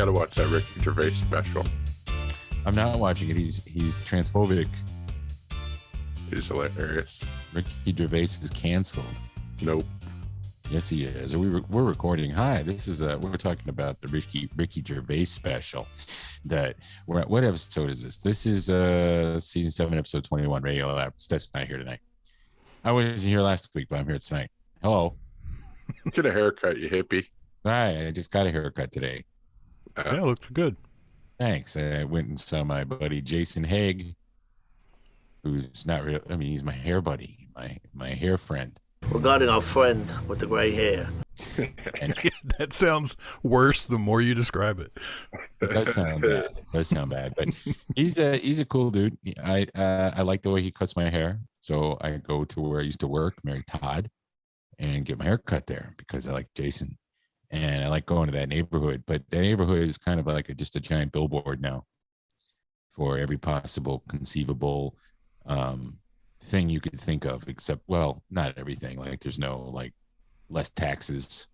got to watch that Ricky Gervais special. I'm not watching it. He's transphobic. He's hilarious. Ricky Gervais is canceled. Nope. Yes, he is. We're recording. Hi, this is we're talking about the Ricky Gervais special. That what episode is this? This is season 7, episode 21. Radio Lab. Steph's not here tonight. I wasn't here last week, but I'm here tonight. Hello. Get a haircut, you hippie. Hi, I just got a haircut today. Yeah, looks good. Thanks. I went and saw my buddy Jason Haig, who's not real. I mean, he's my hair buddy, my hair friend. Regarding our friend with the gray hair. That sounds worse the more you describe it. It does sound bad. But he's a cool dude. I like the way he cuts my hair. So I go to where I used to work, Mary Todd, and get my hair cut there because I like Jason. And I like going to that neighborhood. But the neighborhood is kind of like just a giant billboard now for every possible conceivable thing you could think of, except, well, not everything. Like there's no like less taxes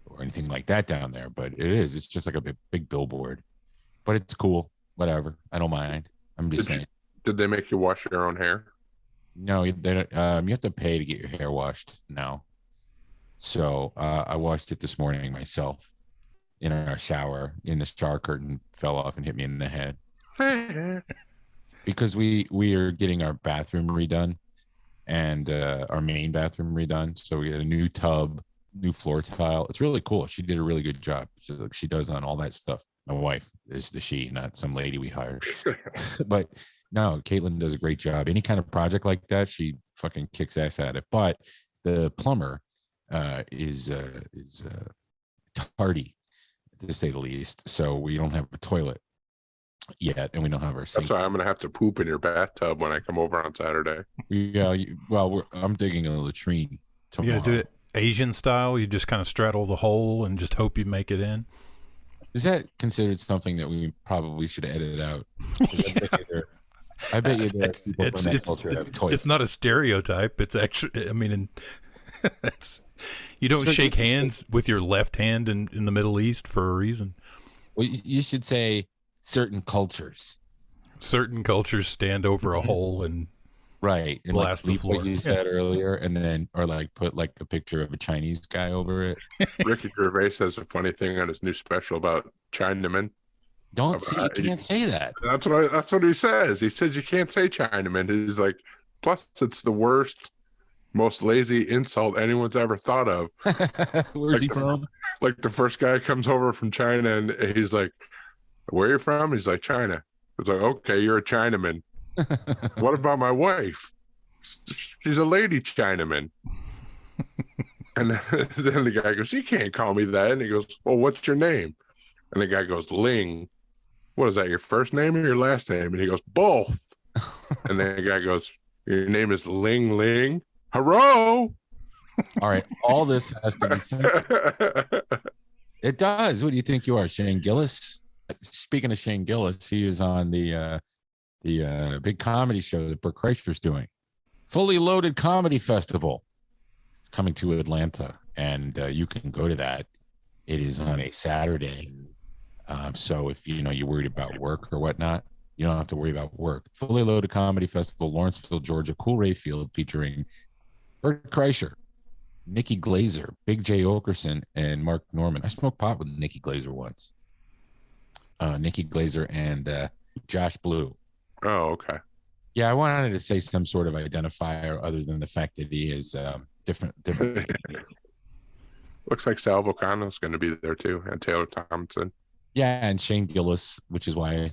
or anything like that down there, but it's just like a big billboard. But it's cool, whatever. I don't mind. I'm just saying. Did they make you wash your own hair? No, they don't. You have to pay to get your hair washed now. So I washed it this morning myself in our shower. In the shower curtain fell off and hit me in the head. Because we are getting our bathroom redone and our main bathroom redone. So we had a new tub, new floor tile. It's really cool. She did a really good job. She does on all that stuff. My wife is the she, not some lady we hired. But no, Caitlin does a great job. Any kind of project like that, she fucking kicks ass at it. But the plumber is tardy, to say the least. So we don't have a toilet yet, and we don't have our sink. That's why I'm gonna have to poop in your bathtub when I come over on Saturday. Yeah, I'm digging a latrine tomorrow. You gotta do it Asian style. You just kind of straddle the hole and just hope you make it in. Is that considered something that we probably should edit out? I bet you there are people from that culture that have toilets. It's not a stereotype. It's actually, I mean, you don't shake hands with your left hand in the Middle East for a reason. Well, you should say certain cultures. Certain cultures stand over a hole and right and blast like the floor. What you said earlier, and then or like put like a picture of a Chinese guy over it. Ricky Gervais has a funny thing on his new special about Chinamen. You can't say that. That's what he says. He says you can't say Chinaman. He's like, plus it's the worst, most lazy insult anyone's ever thought of. Where's he from? Like the first guy comes over from China and he's like, where are you from? He's like, China. It's like, okay, you're a Chinaman. What about my wife? She's a lady Chinaman. And then the guy goes, you can't call me that. And he goes, well, what's your name? And the guy goes, Ling. What is that, your first name or your last name? And he goes, both. And then the guy goes, your name is Ling Ling? Hello? All right, all this has to be said. It does. What do you think you are, Shane Gillis? Speaking of Shane Gillis, he is on the big comedy show that Bert Kreischer's doing. Fully Loaded Comedy Festival. It's coming to Atlanta, and you can go to that. It is on a Saturday. So if you're worried about work or whatnot, you don't have to worry about work. Fully Loaded Comedy Festival, Lawrenceville, Georgia, Cool Ray Field, featuring Bert Kreischer, Nikki Glazer, Big J. Okerson, and Mark Norman. I smoked pot with Nikki Glazer once. Nikki Glazer and Josh Blue. Oh, okay. Yeah, I wanted to say some sort of identifier other than the fact that he is different. Looks like Sal Volcano's going to be there too, and Taylor Thompson. Yeah, and Shane Gillis, which is why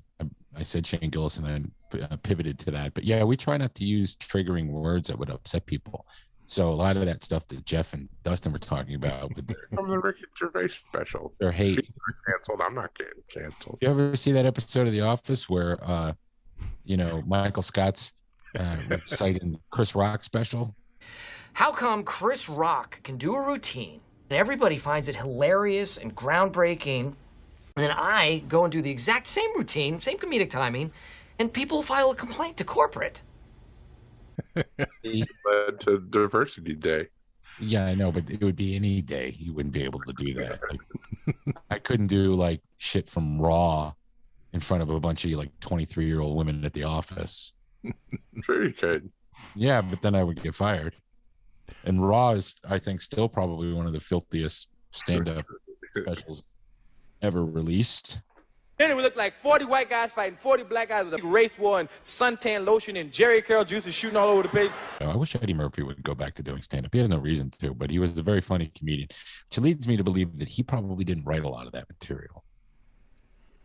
I said Shane Gillis and then pivoted to that. But yeah, we try not to use triggering words that would upset people. So a lot of that stuff that Jeff and Dustin were talking about with from the Ricky Gervais special, their hate. Canceled. I'm not getting canceled. You ever see that episode of The Office where Michael Scott's citing Chris Rock special? How come Chris Rock can do a routine and everybody finds it hilarious and groundbreaking, and then I go and do the exact same routine, same comedic timing, and people file a complaint to corporate? Led to Diversity Day. Yeah, I know, but it would be any day you wouldn't be able to do that. I couldn't do like shit from Raw in front of a bunch of like 23-year-old women at the office. Sure you could. Yeah, but then I would get fired. And Raw is, I think, still probably one of the filthiest stand-up specials ever released. Then it would look like 40 white guys fighting 40 black guys with a race war and suntan lotion and Jerry Curl juices shooting all over the place. I wish Eddie Murphy would go back to doing stand-up. He has no reason to, but he was a very funny comedian, which leads me to believe that he probably didn't write a lot of that material.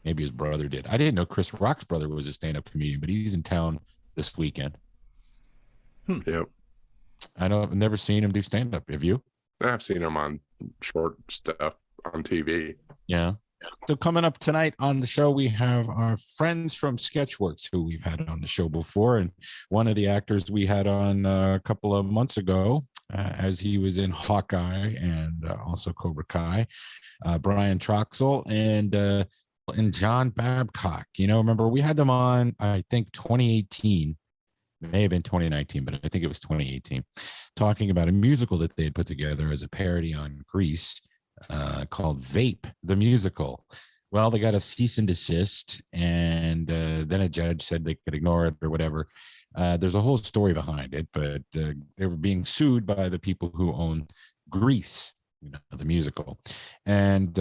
Maybe his brother did. I didn't know Chris Rock's brother was a stand-up comedian, but he's in town this weekend. Yep. I've never seen him do stand-up. Have you? I've seen him on short stuff on TV. Yeah. So coming up tonight on the show, we have our friends from Sketchworks who we've had on the show before. And one of the actors we had on a couple of months ago, as he was in Hawkeye and also Cobra Kai, Brian Troxell and John Babcock. You know, remember we had them on, I think 2018. It may have been 2019, but I think it was 2018, talking about a musical that they had put together as a parody on Grease. Called VAPE the Musical. Well, they got a cease and desist, and then a judge said they could ignore it or whatever. There's a whole story behind it, but they were being sued by the people who own Grease, you know, the musical, and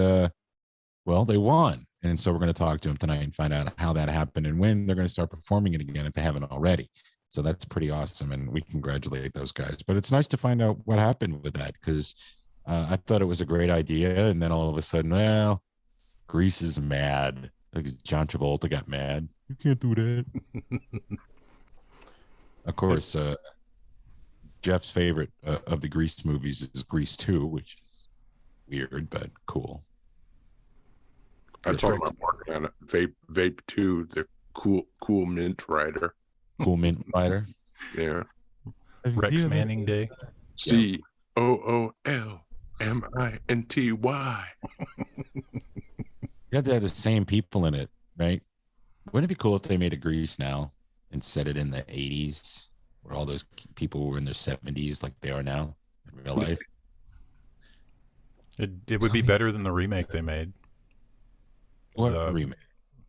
well, they won. And so we're going to talk to them tonight and find out how that happened and when they're going to start performing it again if they haven't already. So that's pretty awesome, and we congratulate those guys. But it's nice to find out what happened with that, because I thought it was a great idea, and then all of a sudden, well, Grease is mad. Like John Travolta got mad. You can't do that. Of course, Jeff's favorite of the Grease movies is Grease 2, which is weird but cool. I told him I'm working on it. Vape 2, the cool mint rider. Cool mint rider. Yeah. Rex Manning Day. COOLMINTY. You have to have the same people in it, right? Wouldn't it be cool if they made a Grease now and set it in the 80s where all those people were in their 70s like they are now in real life? It would be better than the remake they made. What remake?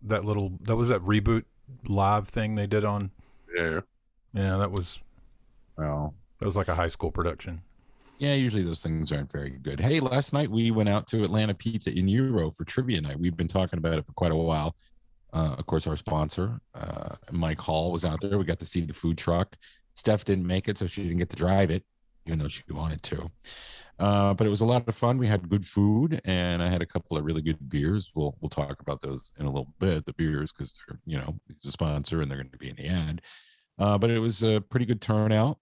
That was that reboot live thing they did on. Yeah. Yeah, that was like a high school production. Yeah, usually those things aren't very good. Hey, last night we went out to Atlanta Pizza in Gyro for trivia night. We've been talking about it for quite a while. Of course, our sponsor, Mike Hall, was out there. We got to see the food truck. Steph didn't make it, so she didn't get to drive it, even though she wanted to. But it was a lot of fun. We had good food, and I had a couple of really good beers. We'll talk about those in a little bit, the beers, because they're, you know, it's a sponsor and they're going to be in the ad. But it was a pretty good turnout.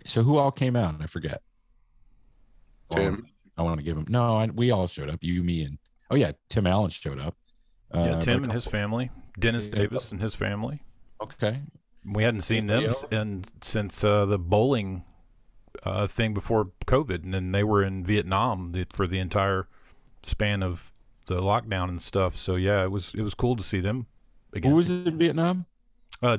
So who all came out? I forget. Tim. I want to give him. No, we all showed up. You, me, and Tim Allen showed up. Yeah, Tim and his family. Dennis Davis and his family. Okay. We hadn't seen them since the bowling thing before COVID, and then they were in Vietnam for the entire span of the lockdown and stuff. So yeah, it was cool to see them again. Who was it in Vietnam?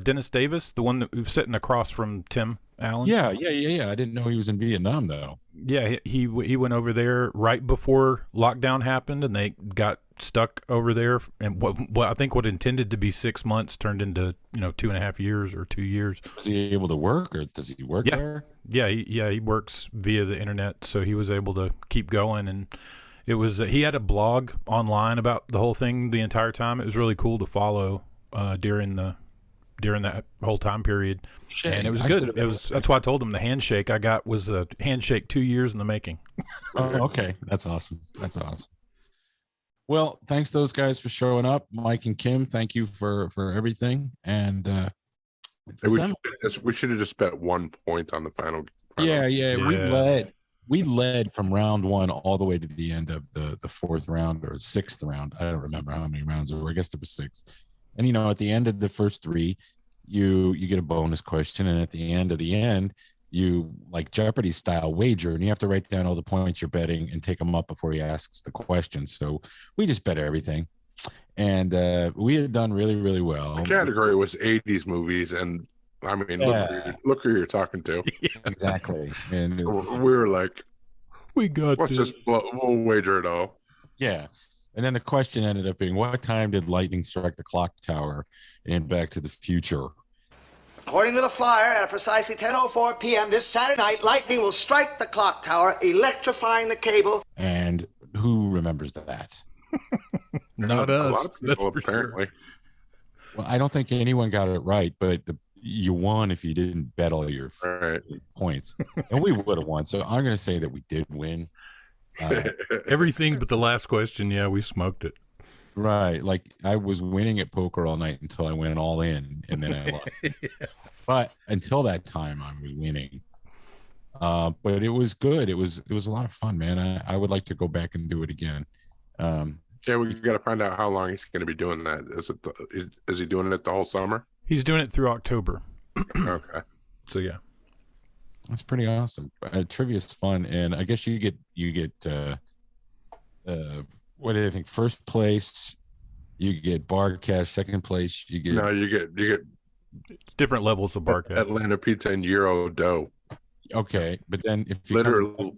Dennis Davis, the one that was sitting across from Tim Allen. Yeah. I didn't know he was in Vietnam though. Yeah, he went over there right before lockdown happened, and they got stuck over there. And what I think what intended to be 6 months turned into 2.5 years or 2 years. Was he able to work, or does he work there? Yeah, he works via the internet, so he was able to keep going. And it was he had a blog online about the whole thing the entire time. It was really cool to follow during that whole time period. And it was good. That's why I told him the handshake I got was a handshake 2 years in the making. Oh, okay. That's awesome. Well, thanks those guys for showing up. Mike and Kim, thank you for everything. And we should have just bet 1 point on the final. Yeah. We led from round one all the way to the end of the fourth round or sixth round. I don't remember how many rounds there were. I guess there were 6. And at the end of the first 3, you get a bonus question, and at the end, you like Jeopardy style wager, and you have to write down all the points you're betting and take them up before he asks the question. So we just bet everything, and we had done really, really well. The category was 80s movies, and I mean, look who you're talking to. Yeah. Exactly, and we were like, we got let's just we'll wager it all. Yeah. And then the question ended up being, what time did lightning strike the clock tower in Back to the Future? According to the flyer, at precisely 10:04 p.m. this Saturday night, lightning will strike the clock tower, electrifying the cable. And who remembers that? Not A lot us. of people, That's for apparently. sure. Well, I don't think anyone got it right, but you won if you didn't bet all your Right. points. And we would have won. So I'm going to say that we did win. Everything but the last question. Yeah, we smoked it. Right. Like I was winning at poker all night until I went all in and then I lost. Yeah. But until that time I was winning. But it was good. It was a lot of fun, man. I would like to go back and do it again. Yeah, we got to find out how long he's going to be doing that. Is he doing it the whole summer? He's doing it through October. Okay. So yeah. That's pretty awesome. Trivia is fun, and I guess you get what do you think? First place, you get bar cash. Second place, you get You get It's different levels of bar cash. Atlanta pizza and Gyro dough. okay. But then if you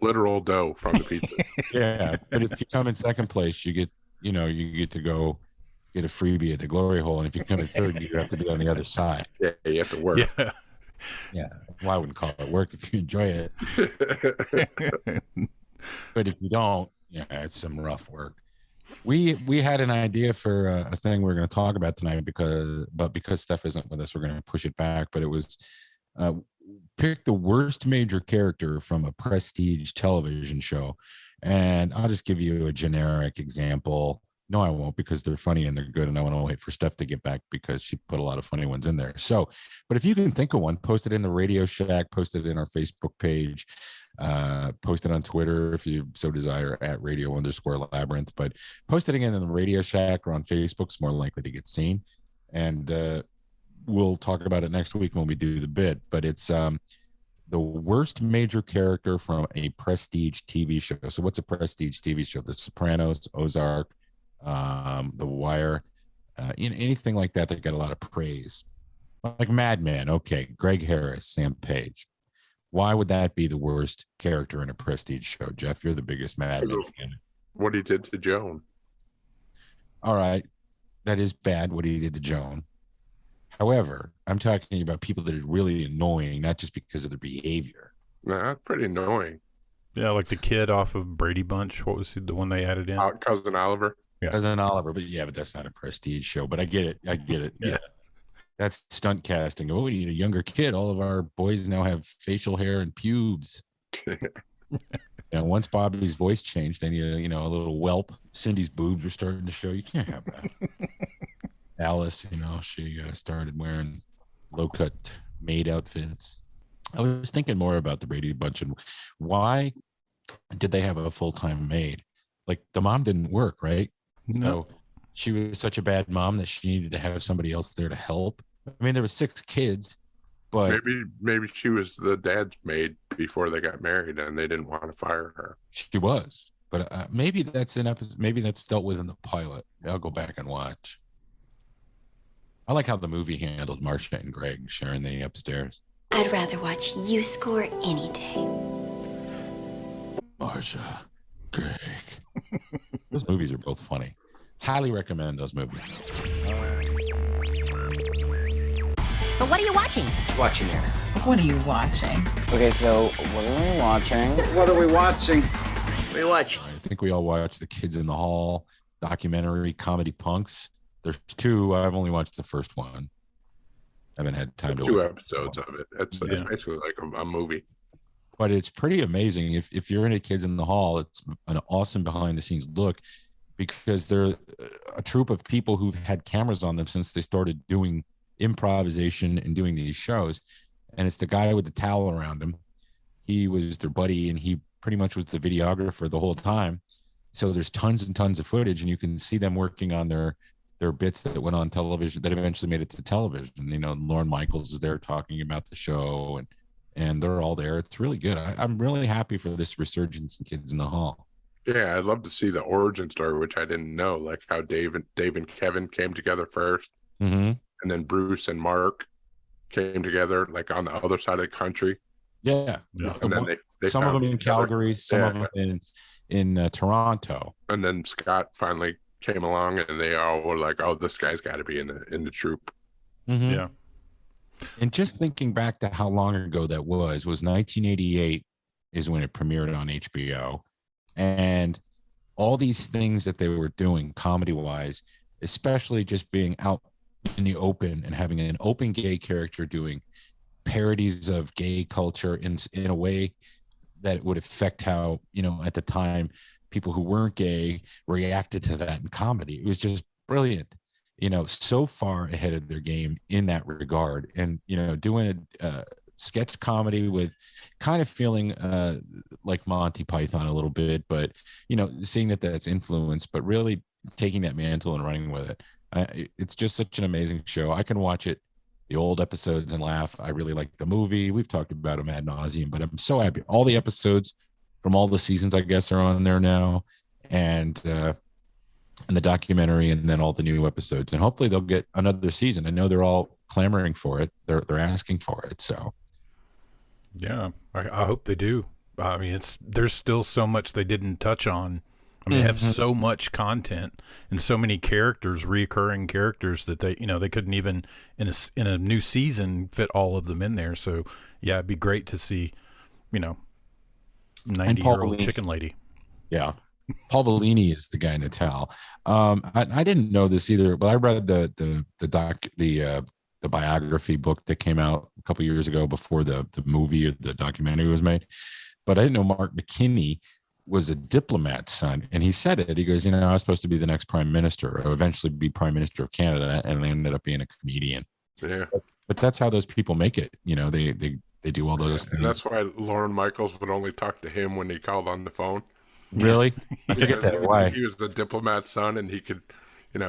Literal dough from the pizza. yeah, but if you come in second place, you get to go get a freebie at the Glory Hole, and if you come in third, you have to be on the other side. Yeah, you have to work. Yeah. Yeah, well, I wouldn't call it work if you enjoy it, but if you don't, yeah, it's some rough work. We had an idea for a thing we're going to talk about tonight because Steph isn't with us, we're going to push it back. But it was pick the worst major character from a prestige television show, and I'll just give you a generic example. No, I won't, because they're funny and they're good, and I want to wait for Steph to get back because she put a lot of funny ones in there. So, but if you can think of one, post it in the Radio Shack, post it in our Facebook page, post it on Twitter if you so desire at radio_Labyrinth. But post it again in the Radio Shack or on Facebook. It's more likely to get seen, and we'll talk about it next week when we do the bit. But it's the worst major character from a prestige TV show. So, what's a prestige TV show? The Sopranos, Ozark, The Wire, anything like that got a lot of praise, like Mad Men. Okay, Greg Harris, Sam Page. Why would that be the worst character in a prestige show? Jeff, you're the biggest Mad Men fan. What he did to Joan. All right, that is bad what he did to Joan. However, I'm talking about people that are really annoying, not just because of their behavior. Nah, that's pretty annoying. Yeah, like the kid off of Brady Bunch. What was the one they added in? Cousin Oliver. Yeah. Cousin Oliver, but that's not a prestige show. But I get it. Yeah. That's stunt casting. Oh, we need a younger kid. All of our boys now have facial hair and pubes. And once Bobby's voice changed, they need a little whelp. Cindy's boobs are starting to show. You can't have that. Alice, she started wearing low-cut maid outfits. I was thinking more about the Brady Bunch and why did they have a full-time maid? Like the mom didn't work, right? No. So she was such a bad mom that she needed to have somebody else there to help. I mean, there were 6 kids, but maybe she was the dad's maid before they got married, and they didn't want to fire her. she was. But maybe that's an episode. Maybe that's dealt with in the pilot. I'll go back and watch. I like how the movie handled Marcia and Greg sharing the upstairs. I'd rather watch you score any day. Marcia, Greg. Those movies are both funny. Highly recommend those movies. But what are you watching? Watching it. What are you watching? Okay, so what are we watching? What are we watching? Rewatch. I think we all watched The Kids in the Hall documentary, Comedy Punks. There's 2. I've only watched the first one. I haven't had time to 2 watch episodes of it. It's basically like a movie. But it's pretty amazing. If you're into Kids in the Hall, it's an awesome behind the scenes look because they're a troupe of people who've had cameras on them since they started doing improvisation and doing these shows. And it's the guy with the towel around him. He was their buddy, and he pretty much was the videographer the whole time. So there's tons and tons of footage, and you can see them working on their bits that went on television that eventually made it to television. Lorne Michaels is there talking about the show, and they're all there. It's really good. I'm really happy for this resurgence in Kids in the Hall. Yeah, I'd love to see the origin story, which I didn't know, like how Dave and Kevin came together first, Mm-hmm. and then Bruce and Mark came together, like on the other side of the country. Yeah. Yeah. And then they some of found them in each other. Calgary, some of them in Toronto. And then Scott finally came along, and they all were like, "Oh, this guy's got to be in the troupe." Mm-hmm. Yeah. And just thinking back to how long ago that was 1988 is when it premiered on HBO. And all these things that they were doing comedy wise, especially just being out in the open and having an open gay character doing parodies of gay culture in a way that would affect how, at the time, people who weren't gay reacted to that in comedy. It was just brilliant, so far ahead of their game in that regard. And, doing a sketch comedy with kind of feeling like Monty Python a little bit, but, seeing that that's influenced, but really taking that mantle and running with it. It's just such an amazing show. I can watch it, the old episodes, and laugh. I really like the movie. We've talked about them ad nauseum, but I'm so happy. All the episodes from all the seasons, I guess, are on there now, and the documentary, and then all the new episodes. And hopefully they'll get another season. I know they're all clamoring for it. They're asking for it. So, yeah, I hope they do. I mean, there's still so much they didn't touch on. I mean, they have so much content and so many characters, reoccurring characters, that they couldn't even in a new season fit all of them in there. So yeah, it'd be great to see, 90-year-old chicken lady. Yeah, Paul Bellini is the guy in the towel. I didn't know this either, but I read the biography book that came out a couple years ago before the movie or the documentary was made. But I didn't know Mark McKinney was a diplomat's son, and he said it. He goes, I was supposed to be the next prime minister, or eventually be prime minister of Canada, and I ended up being a comedian. Yeah, but that's how those people make it. They do all those things. And that's why Lorne Michaels would only talk to him when he called on the phone. Really? I forget that. Why? He was the diplomat's son, and he could, They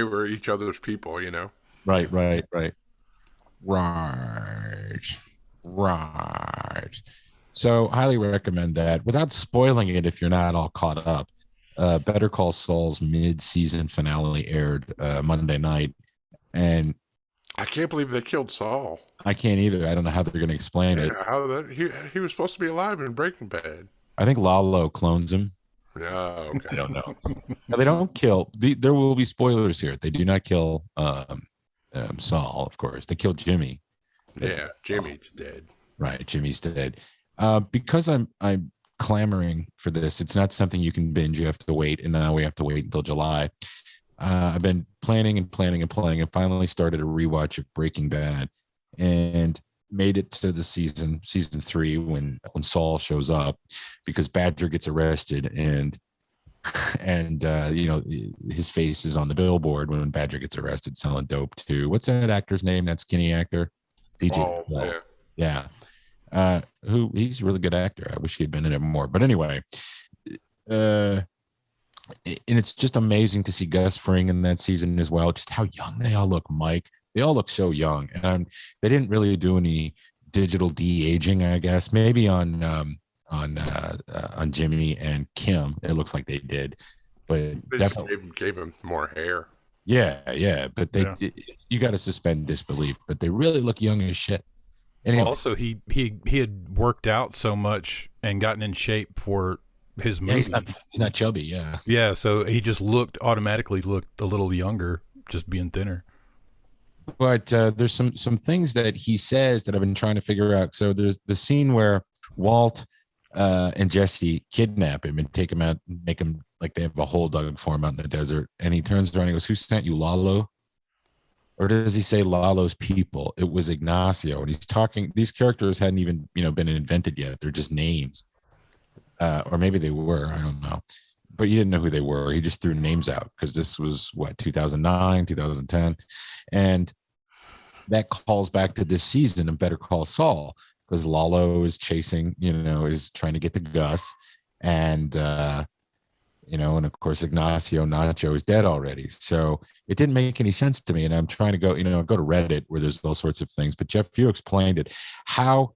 were each other's people, Right. So highly recommend that. Without spoiling it, if you're not all caught up, Better Call Saul's mid-season finale aired Monday night, and I can't believe they killed Saul. I can't either. I don't know how they're going to explain it. How that he was supposed to be alive in Breaking Bad. I think Lalo clones him. Yeah, okay. I don't know. Now, they don't kill. There will be spoilers here. They do not kill Saul, of course. They kill Jimmy. Yeah, Jimmy's dead. Right, Jimmy's dead. Because I'm clamoring for this. It's not something you can binge. You have to wait, and now we have to wait until July. I've been planning and finally started a rewatch of Breaking Bad, and made it to the season 3 when Saul shows up, because Badger gets arrested, and his face is on the billboard when Badger gets arrested selling dope to, what's that actor's name? That skinny actor, DJ. Yeah. Who he's a really good actor. I wish he had been in it more. But anyway, and it's just amazing to see Gus Fring in that season as well. Just how young they all look, Mike. They all look so young, and they didn't really do any digital de-aging, I guess. Maybe on Jimmy and Kim, it looks like they did, but they definitely gave him more hair. Yeah. But you got to suspend disbelief. But they really look young as shit. Anyway. Also, he had worked out so much and gotten in shape for his movie. Yeah, he's not chubby. Yeah. Yeah. So he just automatically looked a little younger, just being thinner. But there's some things that he says that I've been trying to figure out. So there's the scene where Walt and Jesse kidnap him and take him out, make him like they have a hole dug for him out in the desert. And he turns around and goes, "Who sent you, Lalo?" Or does he say Lalo's people? It was Ignacio. And he's talking, these characters hadn't even, been invented yet. They're just names. Or maybe they were, I don't know. But you didn't know who they were. He just threw names out because this was 2009, 2010. And that calls back to this season of Better Call Saul, because Lalo is chasing, is trying to get to Gus. And, and of course, Ignacio Nacho is dead already. So it didn't make any sense to me. And I'm trying to go, go to Reddit where there's all sorts of things. But Jeff, you explained it. How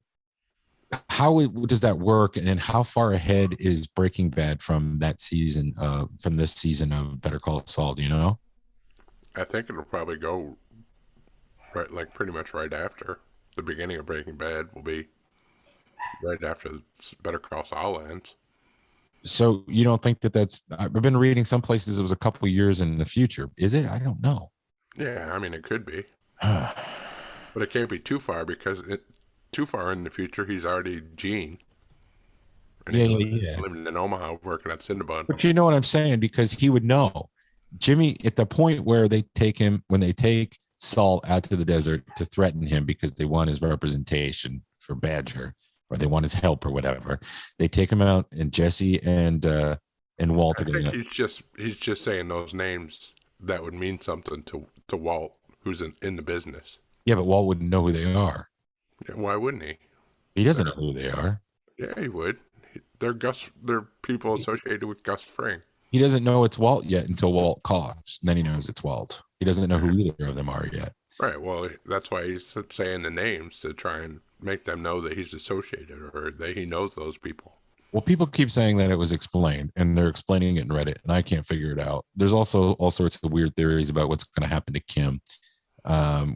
does that work? And then how far ahead is Breaking Bad from that season, from this season of Better Call Saul? Do you know? I think it'll probably go right, like pretty much right after the beginning of Breaking Bad will be. right after Better Call Saul ends. So you don't think that's? I've been reading some places it was a couple years in the future. Is it? I don't know. Yeah, I mean it could be, but it can't be too far because too far in the future he's already Gene. And he's living in Omaha working at Cinnabon. But you know what I'm saying? Because he would know. Jimmy, at the point where they take him, when they take Saul out to the desert to threaten him because they want his representation for Badger, or they want his help or whatever, they take him out, and Jesse and Walt are I think he's just saying those names that would mean something to Walt, who's in the business. Yeah, but Walt wouldn't know who they are. Yeah, why wouldn't he? He doesn't know who they are. Yeah, he would. They're people associated with Gus Fring. He doesn't know it's Walt yet until Walt coughs. And then he knows it's Walt. He doesn't know who either of them are yet. Right. Well, that's why he's saying the names to try and make them know that he's associated or that he knows those people. Well, people keep saying that it was explained, and they're explaining it in Reddit, and I can't figure it out. There's also all sorts of weird theories about what's going to happen to Kim,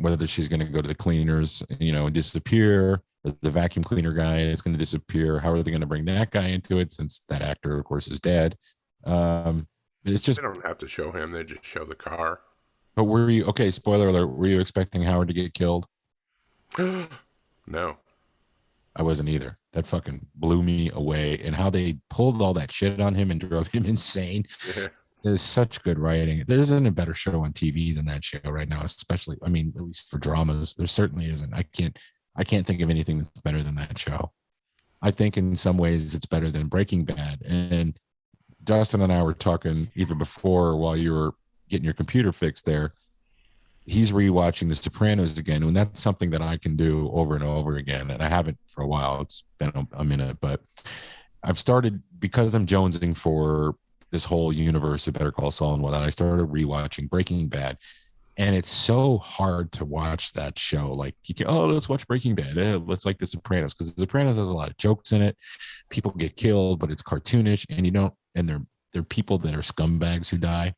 whether she's going to go to the cleaners, and disappear. The vacuum cleaner guy is going to disappear. How are they going to bring that guy into it, since that actor, of course, is dead? It's just, they don't have to show him. They just show the car. But were you, okay, spoiler alert, were you expecting Howard to get killed? No. I wasn't either. That fucking blew me away. And how they pulled all that shit on him and drove him insane. Yeah. There's such good writing. There isn't a better show on TV than that show right now, especially, at least for dramas. There certainly isn't. I can't think of anything that's better than that show. I think in some ways it's better than Breaking Bad. And Dustin and I were talking either before or while you were getting your computer fixed there. He's rewatching The Sopranos again, and that's something that I can do over and over again. And I haven't for a while. It's been a minute, but I've started, because I'm jonesing for this whole universe of Better Call Saul and whatnot. I started rewatching Breaking Bad, and it's so hard to watch that show. Like, you can, let's watch Breaking Bad. Let's like The Sopranos, because The Sopranos has a lot of jokes in it. People get killed, but it's cartoonish, and they're people that are scumbags who die.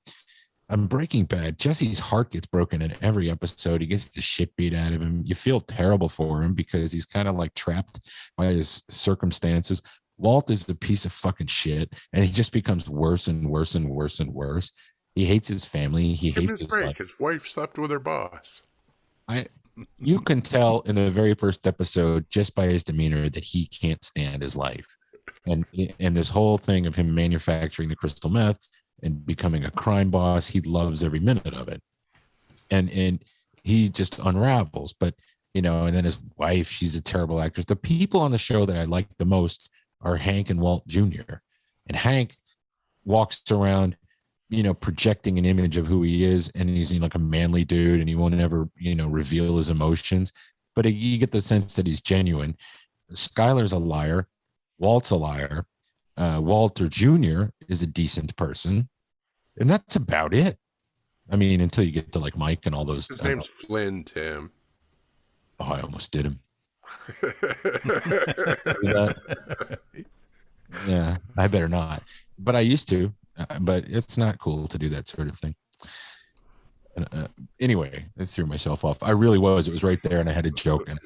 On Breaking Bad, Jesse's heart gets broken in every episode. He gets the shit beat out of him. You feel terrible for him because he's kind of like trapped by his circumstances. Walt is a piece of fucking shit, and he just becomes worse and worse and worse and worse. He hates his family. He hates his life. His wife slept with her boss. You can tell in the very first episode just by his demeanor that he can't stand his life. And this whole thing of him manufacturing the crystal meth and becoming a crime boss, he loves every minute of it. And he just unravels. But, and then his wife, she's a terrible actress. The people on the show that I like the most are Hank and Walt Jr. And Hank walks around, projecting an image of who he is, and he's like a manly dude, and he won't ever, reveal his emotions. But you get the sense that he's genuine. Skyler's a liar. Walt's a liar. Walter Jr. is a decent person, and that's about it. Until you get to like Mike and all those. His name's Flynn, Tim. Oh, I almost did him. Yeah, I better not. But I used to. But it's not cool to do that sort of thing. Anyway, I threw myself off. I really was. It was right there, and I had a joke. And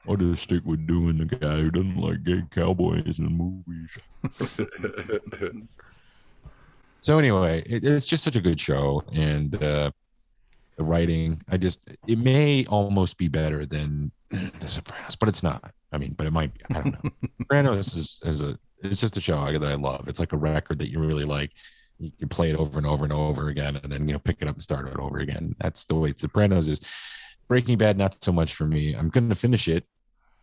I'll just stick with doing the guy who doesn't like gay cowboys in movies. So anyway, it's just such a good show, and the writing, it may almost be better than The Sopranos, but it's not. But it might be. I don't know. Sopranos it's just a show that I love. It's like a record that you really like. You can play it over and over and over again, and then pick it up and start it over again. That's the way Sopranos is. Breaking Bad, not so much for me. I'm going to finish it,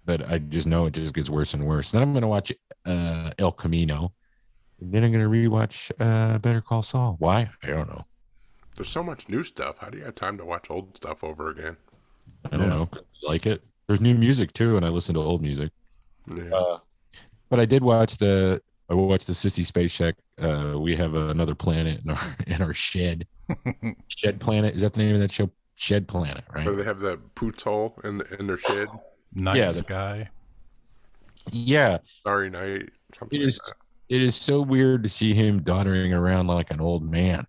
but I just know it just gets worse and worse. Then I'm going to watch El Camino, and then I'm going to rewatch Better Call Saul. Why? I don't know. There's so much new stuff. How do you have time to watch old stuff over again? I don't know. 'Cause I like it. There's new music too, and I listen to old music. Yeah. But I did watch the Sissy Space Shack. We have another planet in our shed. Shed Planet, is that the name of that show? Shed Planet, right? Where they have the poots hole in their shed. Night Sky. Yeah. Starry Night. Something like that. It is so weird to see him doddering around like an old man.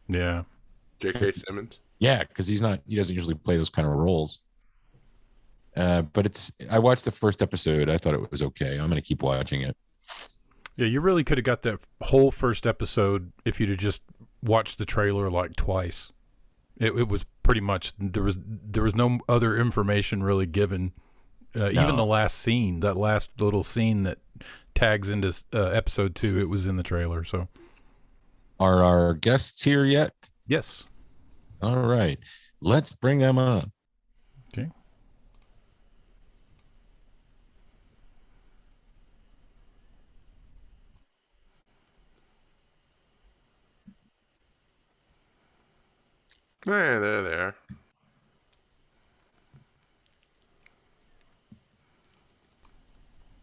Yeah. J.K. Simmons. Yeah, because he doesn't usually play those kind of roles. But I watched the first episode. I thought it was okay. I'm going to keep watching it. Yeah, you really could have got that whole first episode if you'd have just watched the trailer like twice. It was pretty much there was no other information really given. Even the last scene, that last little scene that tags into episode 2, it was in the trailer. So, are our guests here yet? Yes. All right, let's bring them on. Okay. Yeah, they're there.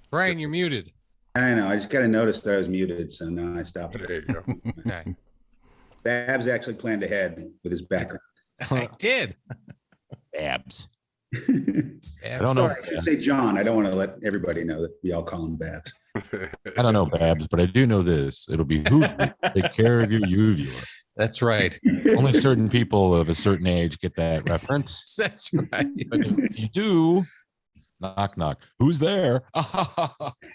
Brian, you're muted. I know. I just got to notice that I was muted, so now I stopped. There you go. Okay. Babs actually planned ahead with his background. I did. Babs. I don't know. I should say John. I don't want to let everybody know that we all call him Babs. I don't know Babs, but I do know this. It'll be who take care of your uvula. That's right. Only certain people of a certain age get that reference. That's right. But if you do, knock, knock. Who's there?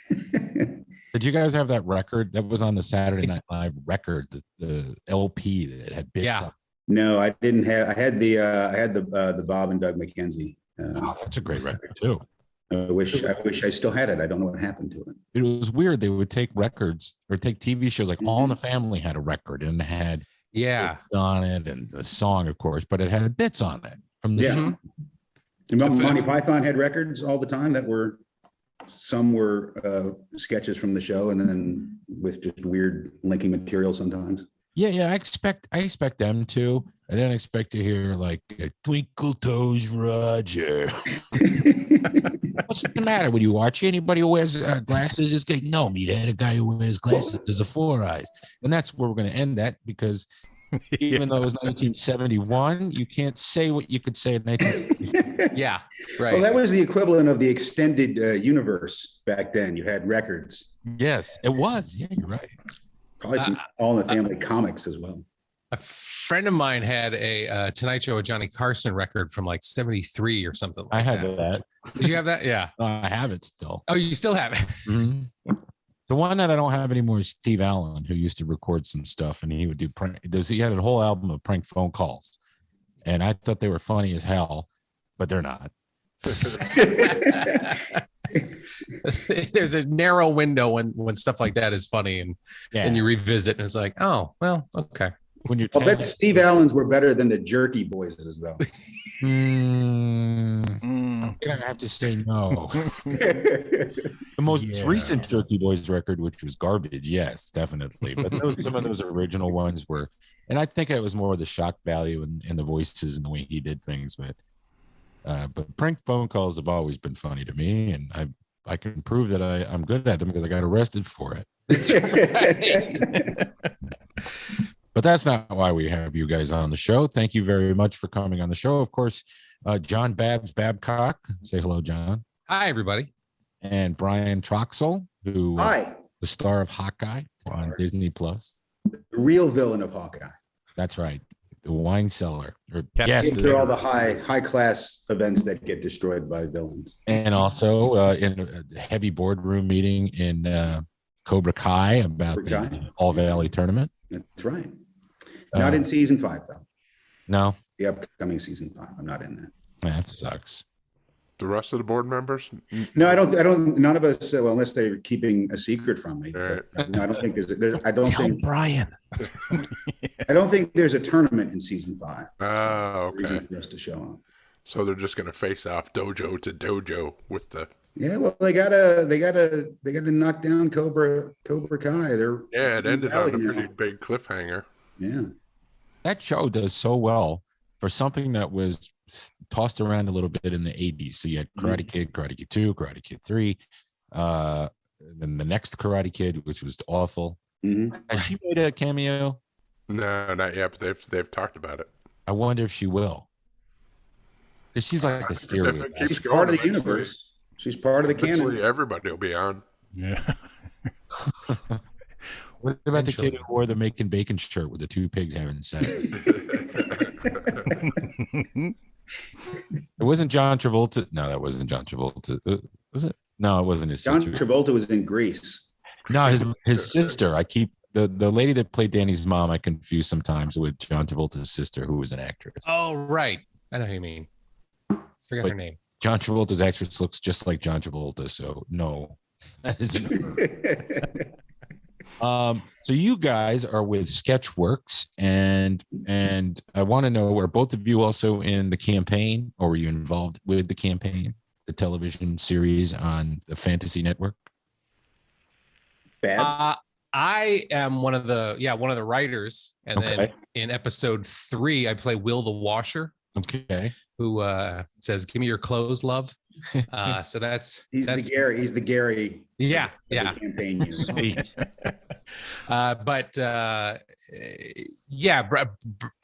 Did you guys have that record that was on the Saturday Night Live record, the LP that had bits on? No, I didn't have. I had the Bob and Doug McKenzie. Oh, that's a great record too. I wish I still had it. I don't know what happened to it. It was weird. They would take records or take TV shows like All in the Family had a record and it had bits on it and the song, of course, but it had bits on it from the show. And Monty Python had records all the time that were some were sketches from the show and then with just weird linking material sometimes. Yeah. I expect them to. I didn't expect to hear like Twinkle Toes Roger. What's the matter with you, Archie? Anybody who wears glasses is getting no meathead. A guy who wears glasses is a four eyes, and that's where we're going to end that because even though it was 1971, you can't say what you could say in 1970. Yeah, right. Well, that was the equivalent of the extended universe back then. You had records. Yes, it was. Yeah, you're right. Probably some All in the Family comics as well. A friend of mine had a Tonight Show with Johnny Carson record from like 73 or something like that. I have that. Did you have that? Yeah. I have it still. Oh, you still have it? Mm-hmm. The one that I don't have anymore is Steve Allen, who used to record some stuff, and he would do prank. He had a whole album of prank phone calls, and I thought they were funny as hell, but they're not. There's a narrow window when stuff like that is funny, and you revisit, and it's like, oh, well, okay. When you're, I bet Steve Allen's were better than the Jerky Boys' though. I'm gonna have to say no. The most recent Jerky Boys record, which was garbage, yes, definitely. But some of those original ones were, and I think it was more the shock value and the voices and the way he did things. But prank phone calls have always been funny to me, and I can prove that I'm good at them because I got arrested for it. That's right. But that's not why we have you guys on the show. Thank you very much for coming on the show. Of course, John Babcock. Say hello, John. Hi, everybody. And Brian Troxell, who the star of Hawkeye on Disney Plus. The real villain of Hawkeye. That's right. The wine cellar. Yes, they're all the high class events that get destroyed by villains. And also in a heavy boardroom meeting in Cobra Kai about the All Valley tournament. That's right. Not in season 5 though. No. The upcoming season 5. I'm not in that. That sucks. The rest of the board members? No, I don't. None of us. Well, unless they're keeping a secret from me. Right. No, I don't think there's. I don't think Brian. I don't think there's a tournament in season 5. Oh, okay. For us to show up. So they're just going to face off dojo to dojo with the. Yeah, well, they gotta knock down Cobra Kai. It ended on a pretty big cliffhanger. Yeah, that show does so well for something that was tossed around a little bit in the 80s. So you had Karate Kid, Karate Kid 2, Karate Kid 3, then the next Karate Kid, which was awful. Has she made a cameo? No, not yet. But they've talked about it. I wonder if she will. Because she's like a scary. She's part of the universe. She's part of the canon. Everybody will be on. Yeah. What about the kid who wore the Making Bacon shirt with the two pigs having sex? It wasn't John Travolta. No, that wasn't John Travolta. Was it? No, it wasn't his John sister. Travolta was in Grease. No, his sister. I keep the lady that played Danny's mom. I confuse sometimes with John Travolta's sister, who was an actress. Oh, right. I know who you mean. Forgot her name. John Travolta's actress looks just like John Travolta, so no, that isn't. So you guys are with Sketchworks, and I want to know, were both of you also in the campaign, or were you involved with the campaign, the television series on the Fantasy Network? Bad. I am one of the writers, and then in episode 3, I play Will the Washer. Okay. Who says, "Give me your clothes, love." So he's the Gary. Yeah. Campaign unit. Sweet.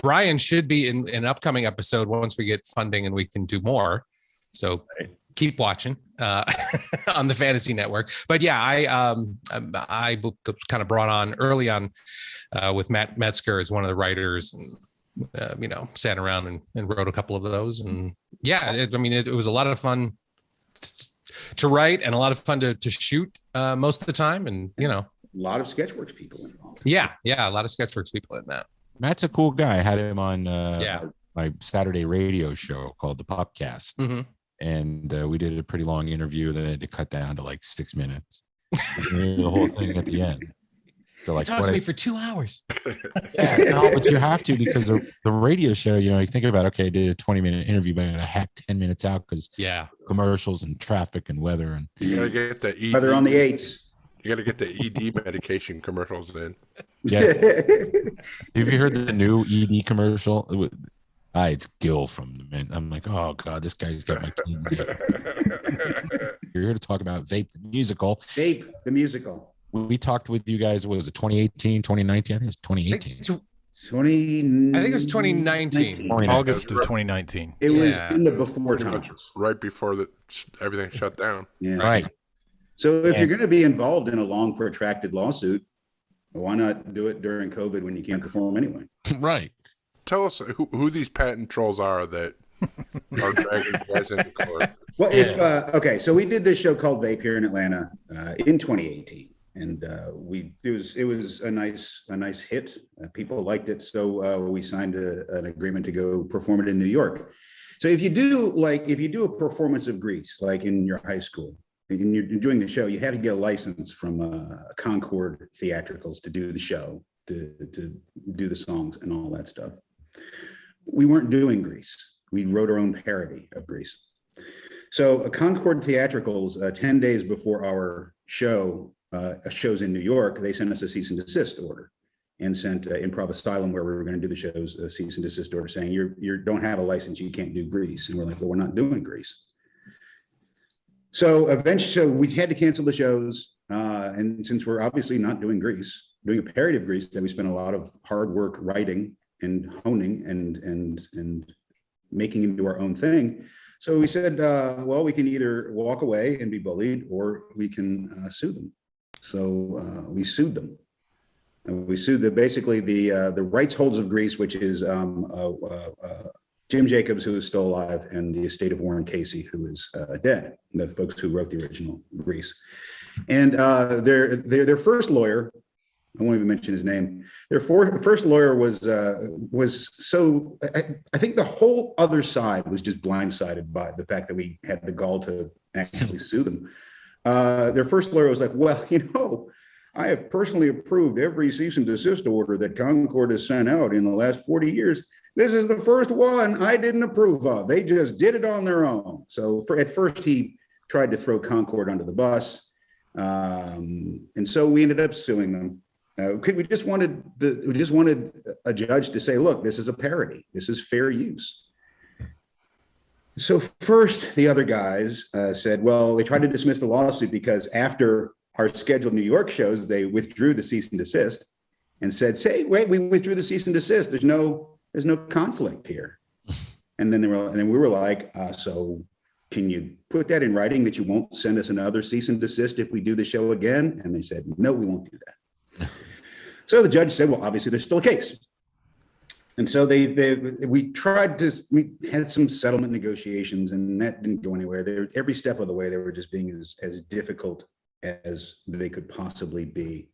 Brian should be in an upcoming episode once we get funding and we can do more. So keep watching on the Fantasy Network. But yeah, I kind of brought on early on with Matt Metzger as one of the writers, and sat around and wrote a couple of those. And yeah, it was a lot of fun to write and a lot of fun to shoot most of the time. And, a lot of Sketchworks people involved. Yeah. A lot of Sketchworks people in that. Matt's a cool guy. I had him on my Saturday radio show called the Popcast. Mm-hmm. And we did a pretty long interview that I had to cut down to like 6 minutes. The whole thing at the end. So like, talk to me for 2 hours. Yeah, no, but you have to, because the radio show, you think about, okay, I did a 20-minute interview, but I gotta hack 10 minutes out because commercials and traffic and weather, and you gotta get the ED. Weather on the 8s. You gotta get the ED medication commercials in. Yeah. Have you heard the new ED commercial? It's Gil from the Men. I'm like, oh god, this guy's got my kids. You're here to talk about VAPE the Musical. VAPE the Musical. We talked with you guys, what was it, 2018, 2019? I think it was 2018. I think it was 2019. August of 2019. It was in the before times. Right before everything shut down. Yeah. Right. So if you're going to be involved in a long, protracted lawsuit, why not do it during COVID when you can't perform anyway? Right. Tell us who these patent trolls are that are dragging you guys into court. Well, so we did this show called VAPE here in Atlanta in 2018. And it was a nice hit. People liked it, so we signed an agreement to go perform it in New York. So if you do a performance of Grease, like in your high school, and you're doing the show, you have to get a license from Concord Theatricals to do the show, to do the songs and all that stuff. We weren't doing Grease. We wrote our own parody of Grease. So Concord Theatricals, 10 days before our shows in New York, they sent us a cease and desist order, and sent Improv Asylum, where we were going to do the shows, a cease and desist order saying you don't have a license, you can't do Grease. And we're like, well, we're not doing Grease. So eventually, we had to cancel the shows, and since we're obviously not doing Grease, doing a parody of Grease that we spent a lot of hard work writing and honing and making into our own thing. So we said, well, we can either walk away and be bullied, or we can sue them. So we sued them. And we sued basically the rights holders of Grease, which is Jim Jacobs, who is still alive, and the estate of Warren Casey, who is dead, the folks who wrote the original Grease. And their first lawyer, I won't even mention his name, their first lawyer was so, I think the whole other side was just blindsided by the fact that we had the gall to actually sue them. Their first lawyer was like, well, I have personally approved every cease and desist order that Concord has sent out in the last 40 years. This is the first one I didn't approve of. They just did it on their own. So at first he tried to throw Concord under the bus. And so we ended up suing them. We just wanted a judge to say, look, this is a parody. This is fair use. So first, the other guys said, well, they tried to dismiss the lawsuit because after our scheduled New York shows, they withdrew the cease and desist and said, wait, we withdrew the cease and desist. There's no conflict here. And then we were like, so can you put that in writing that you won't send us another cease and desist if we do the show again? And they said, no, we won't do that. So the judge said, well, obviously there's still a case. And so we had some settlement negotiations, and that didn't go anywhere. Every step of the way, they were just being as difficult as they could possibly be.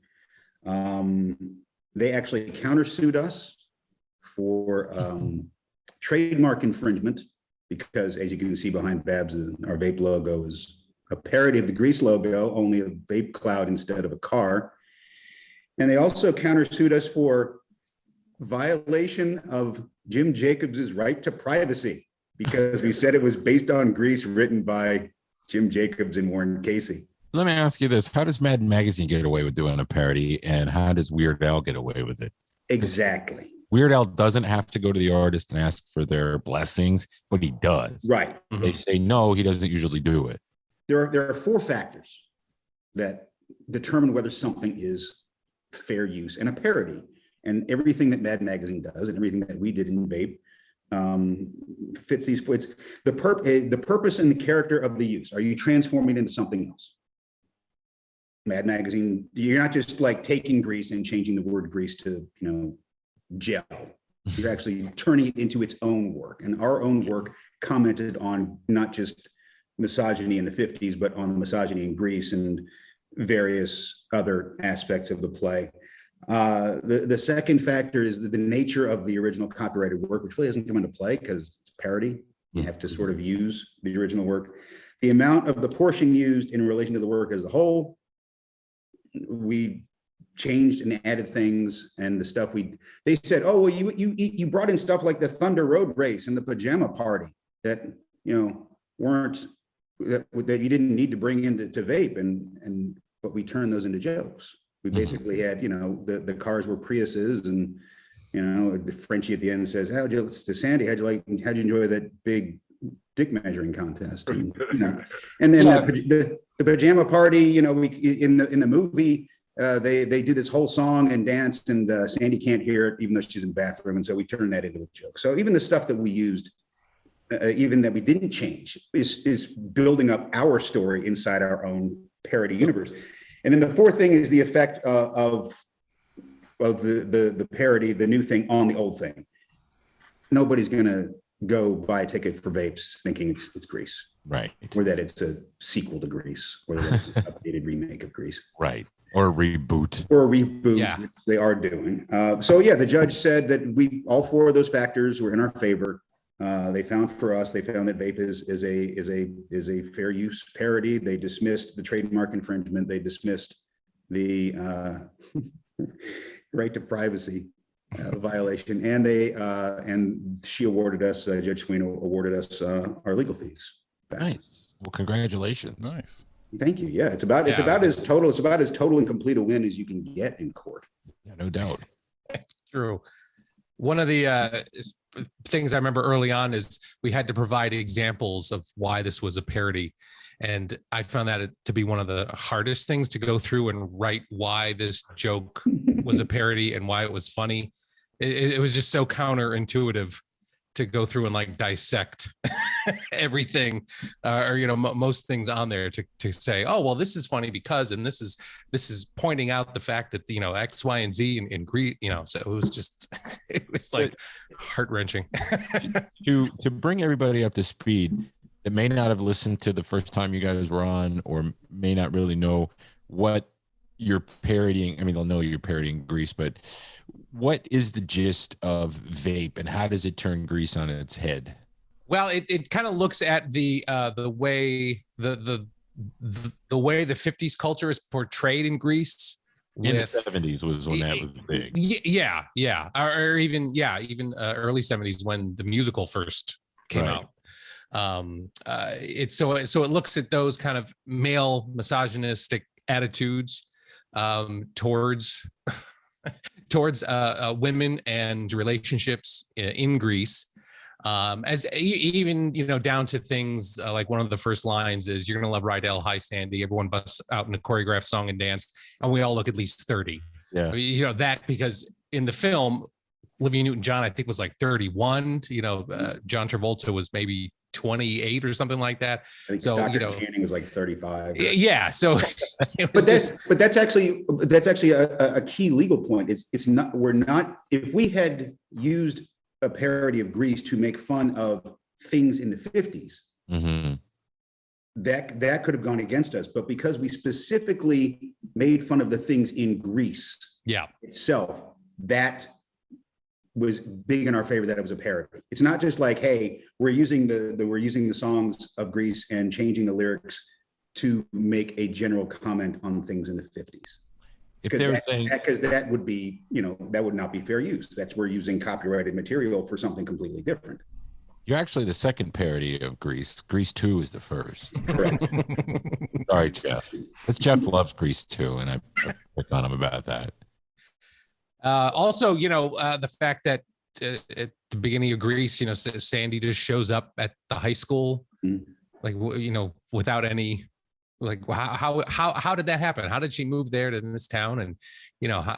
They actually countersued us for trademark infringement, because as you can see behind Babs, our vape logo is a parody of the Grease logo, only a vape cloud instead of a car. And they also countersued us for violation of Jim Jacobs's right to privacy, because we said it was based on Grease written by Jim Jacobs and Warren Casey. Let me ask you this. How does Mad Magazine get away with doing a parody, and how does Weird Al get away with it? Exactly. Weird Al doesn't have to go to the artist and ask for their blessings, but he does. Right. They say no, he doesn't usually do it. There are 4 factors that determine whether something is fair use and a parody. And everything that Mad Magazine does and everything that we did in Vape fits these. It's the purpose and the character of the use. Are you transforming it into something else? Mad Magazine, you're not just like taking grease and changing the word grease to, gel. You're actually turning it into its own work. And our own work commented on not just misogyny in the 50s, but on misogyny in Grease and various other aspects of the play. The second factor is the nature of the original copyrighted work, which really doesn't come into play because it's parody. You have to sort of use the original work. The amount of the portion used in relation to the work as a whole, we changed and added things, and the stuff they said, oh, well, you brought in stuff like the Thunder Road Race and the Pajama Party that weren't that you didn't need to bring into Vape, but we turned those into jokes. We basically had, the cars were Priuses, and Frenchie at the end says, Sandy, how'd you enjoy that big dick measuring contest? And, and then the Pajama Party, we in the movie, they do this whole song and dance, and Sandy can't hear it even though she's in the bathroom, and so we turned that into a joke. So even the stuff that we used, even that we didn't change, is building up our story inside our own parody universe. And then the fourth thing is the effect of the parody, the new thing on the old thing. Nobody's gonna go buy a ticket for Vapes thinking it's Grease, right? Or that it's a sequel to Grease, or that it's an updated remake of Grease, right? Or a reboot. Yeah. Which they are doing. So yeah, the judge said that all 4 of those factors were in our favor. They found that Vape is a fair use parody. They dismissed the trademark infringement. They dismissed the right to privacy violation, and she awarded us, Judge Sweeney awarded us our legal fees back. Nice. Well, congratulations. Nice. Thank you. Yeah, it's about as total and complete a win as you can get in court. Yeah, no doubt. True. One of the things I remember early on is we had to provide examples of why this was a parody. And I found that to be one of the hardest things to go through and write why this joke was a parody and why it was funny. It was just so counterintuitive to go through and like dissect everything most things on there to say, oh, well, this is funny because, and this is pointing out the fact that, X, Y, and Z and Grease, so it was just, it was like heart-wrenching. to bring everybody up to speed that may not have listened to the first time you guys were on, or may not really know what you're parodying. I mean, they'll know you're parodying Grease, but what is the gist of Vape and how does it turn Grease on its head? Well, it kind of looks at the way the way the 50s culture is portrayed in Grease. In the 70s was when that was big. Yeah. Or even early 70s when the musical first came out. It's so it looks at those kind of male misogynistic attitudes towards women and relationships in Grease, as even down to things like one of the first lines is, "You're gonna love Rydell, hi Sandy." Everyone busts out in a choreographed song and dance, and we all look at least 30. Yeah, that because in the film, Olivia Newton-John, I think, was like 31. John Travolta was maybe 28 or something like that. I think So Stockard Channing was like 35. Yeah. So, but that's actually a key legal point. It's not, we're not, if we had used a parody of Grease to make fun of things in the 50s, that could have gone against us. But because we specifically made fun of the things in Grease itself, that was big in our favor, that it was a parody. It's not just like, hey, we're using the songs of Grease and changing the lyrics to make a general comment on things in the 50s. Because that would be, that would not be fair use. We're using copyrighted material for something completely different. You're actually the second parody of Grease. Grease 2 is the first. Correct. Sorry, Jeff. Because Jeff loves Grease 2, and I pick on him about that. Also, the fact that at the beginning of Grease, Sandy just shows up at the high school, like, without any, like, how did that happen? How did she move there to this town? And,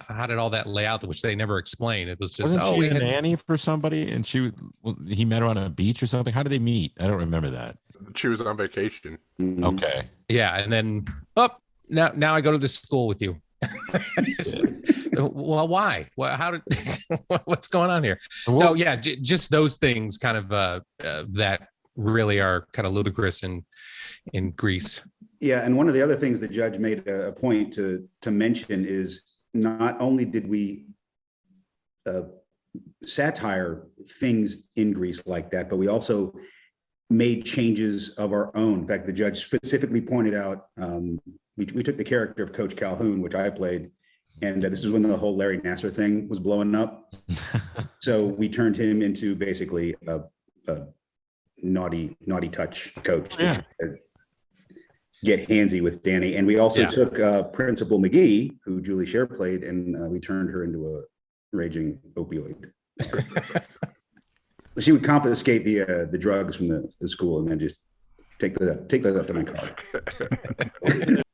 how did all that lay out, which they never explained? It was just, we had a nanny for somebody, and he met her on a beach or something. How did they meet? I don't remember that. She was on vacation. Okay. Yeah. And then, now I go to this school with you. Well, why? Well, how did? What's going on here? So yeah, just those things kind of that really are kind of ludicrous in Grease. Yeah, and one of the other things the judge made a point to mention is not only did we satire things in Grease like that, but we also made changes of our own. In fact, the judge specifically pointed out, we took the character of Coach Calhoun, which I played, and this is when the whole Larry Nassar thing was blowing up. So we turned him into basically a naughty touch coach to get handsy with Danny. And we also took Principal McGee, who Julie Sher played, and we turned her into a raging opioid. She would confiscate the drugs from the school and then just take those up to my car.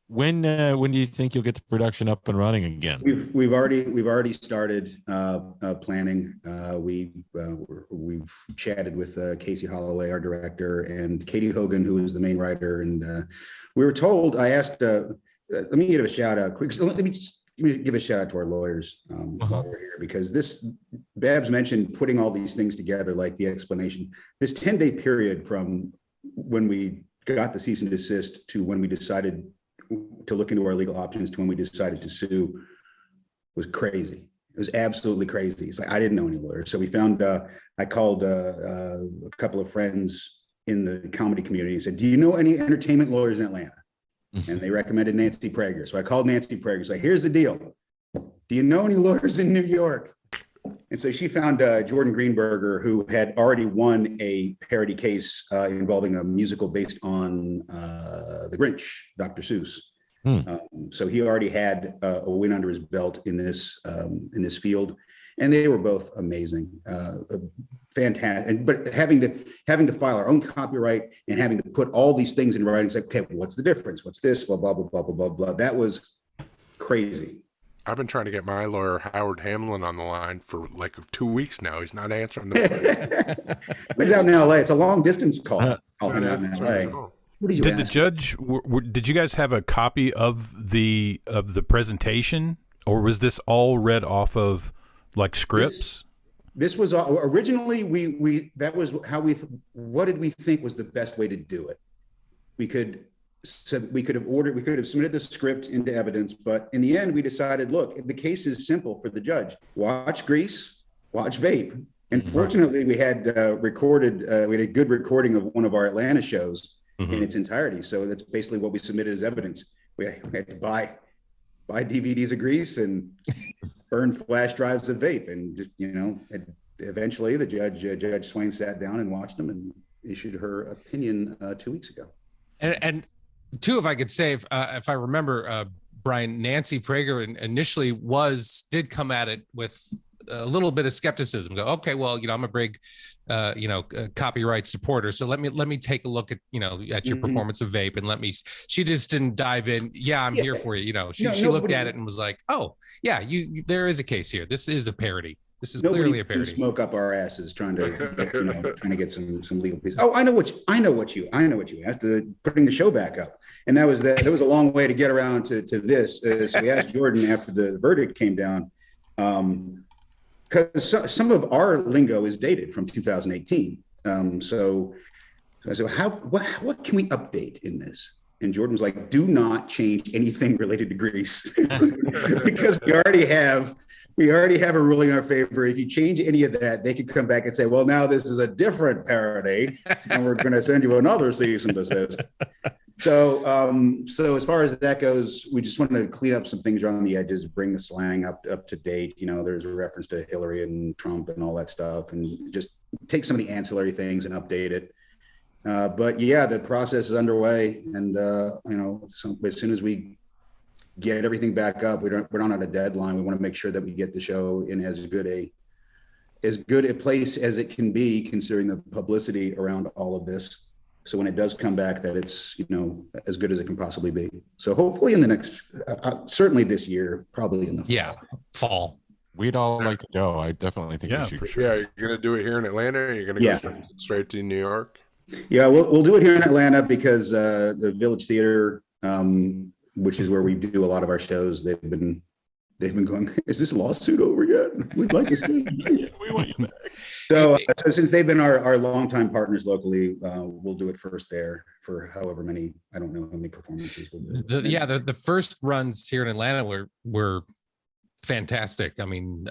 When do you think you'll get the production up and running again? We've already started planning. We've chatted with Casey Holloway, our director, and Katie Hogan, who is the main writer. And we were told. I asked. Let me give a shout out. Let me give a shout out to our lawyers while we're here, because Babs mentioned putting all these things together, like the explanation. This 10-day period from when we got the cease and desist to when we decided to look into our legal options to when we decided to sue was crazy. It was absolutely crazy. It's like, I didn't know any lawyers. So we found, I called a couple of friends in the comedy community and said, do you know any entertainment lawyers in Atlanta? And they recommended Nancy Prager. So I called Nancy Prager. It's like, here's the deal. Do you know any lawyers in New York? And so she found Jordan Greenberger, who had already won a parody case involving a musical based on The Grinch, Dr. Seuss. So he already had a win under his belt in this field, and they were both amazing, fantastic. But having to file our own copyright and having to put all these things in writing, it's like, okay, what's the difference? What's this? Blah blah blah blah blah blah blah. That was crazy. I've been trying to get my lawyer, Howard Hamlin, on the line for like 2 weeks now. He's not answering the phone. He's out in LA. It's a long distance call. Call him out in LA. What did you Did the judge? Did you guys have a copy of the presentation, or was this all read off of like scripts? This was originally we that was how what did we think was the best way to do it? We could have submitted the script into evidence, but in the end we decided, look, the case is simple for the judge. Watch Grease, watch VAPE. And fortunately we had we had a good recording of one of our Atlanta shows in its entirety. So that's basically what we submitted as evidence. We had to buy DVDs of Grease and burn flash drives of VAPE, and just, eventually the Judge Swain sat down and watched them and issued her opinion 2 weeks ago. And two, if I could say, if I remember, Brian, Nancy Prager initially did come at it with a little bit of skepticism. Go, okay, well, I'm a big, copyright supporter, so let me take a look at your performance of VAPE, and she just didn't dive in. Yeah, I'm here for you. She looked at it and was like, oh yeah, there is a case here. This is a parody. This is Nobody clearly a can parody. smoke up our asses trying to get some legal pieces. Oh, I know what you asked. Putting the show back up, and that was a long way to get around to this. So we asked Jordan after the verdict came down, because some of our lingo is dated from 2018. So I said, what can we update in this? And Jordan was like, do not change anything related to Grease because we already have a ruling in our favor. If you change any of that, they could come back and say, well, now this is a different parody and we're going to send you another cease and desist. So as far as that goes, we just wanted to clean up some things around the edges, bring the slang up to date. There's a reference to Hillary and Trump and all that stuff, and just take some of the ancillary things and update it. But yeah, the process is underway, and as soon as we get everything back up, we're not on a deadline. We want to make sure that we get the show in as good a place as it can be, considering the publicity around all of this. So when it does come back, that it's as good as it can possibly be. So hopefully in the next, certainly this year, probably in the fall. We'd all like to go. I definitely think we should. For sure. Yeah, you're gonna do it here in Atlanta. Or you're gonna go straight to New York. Yeah, we'll do it here in Atlanta because the Village Theater, which is where we do a lot of our shows, they've been going, is this lawsuit over yet? We'd like to see. We want you back. So since they've been our longtime partners locally, we'll do it first there for however many, I don't know how many performances we'll do. The first runs here in Atlanta were fantastic. I mean,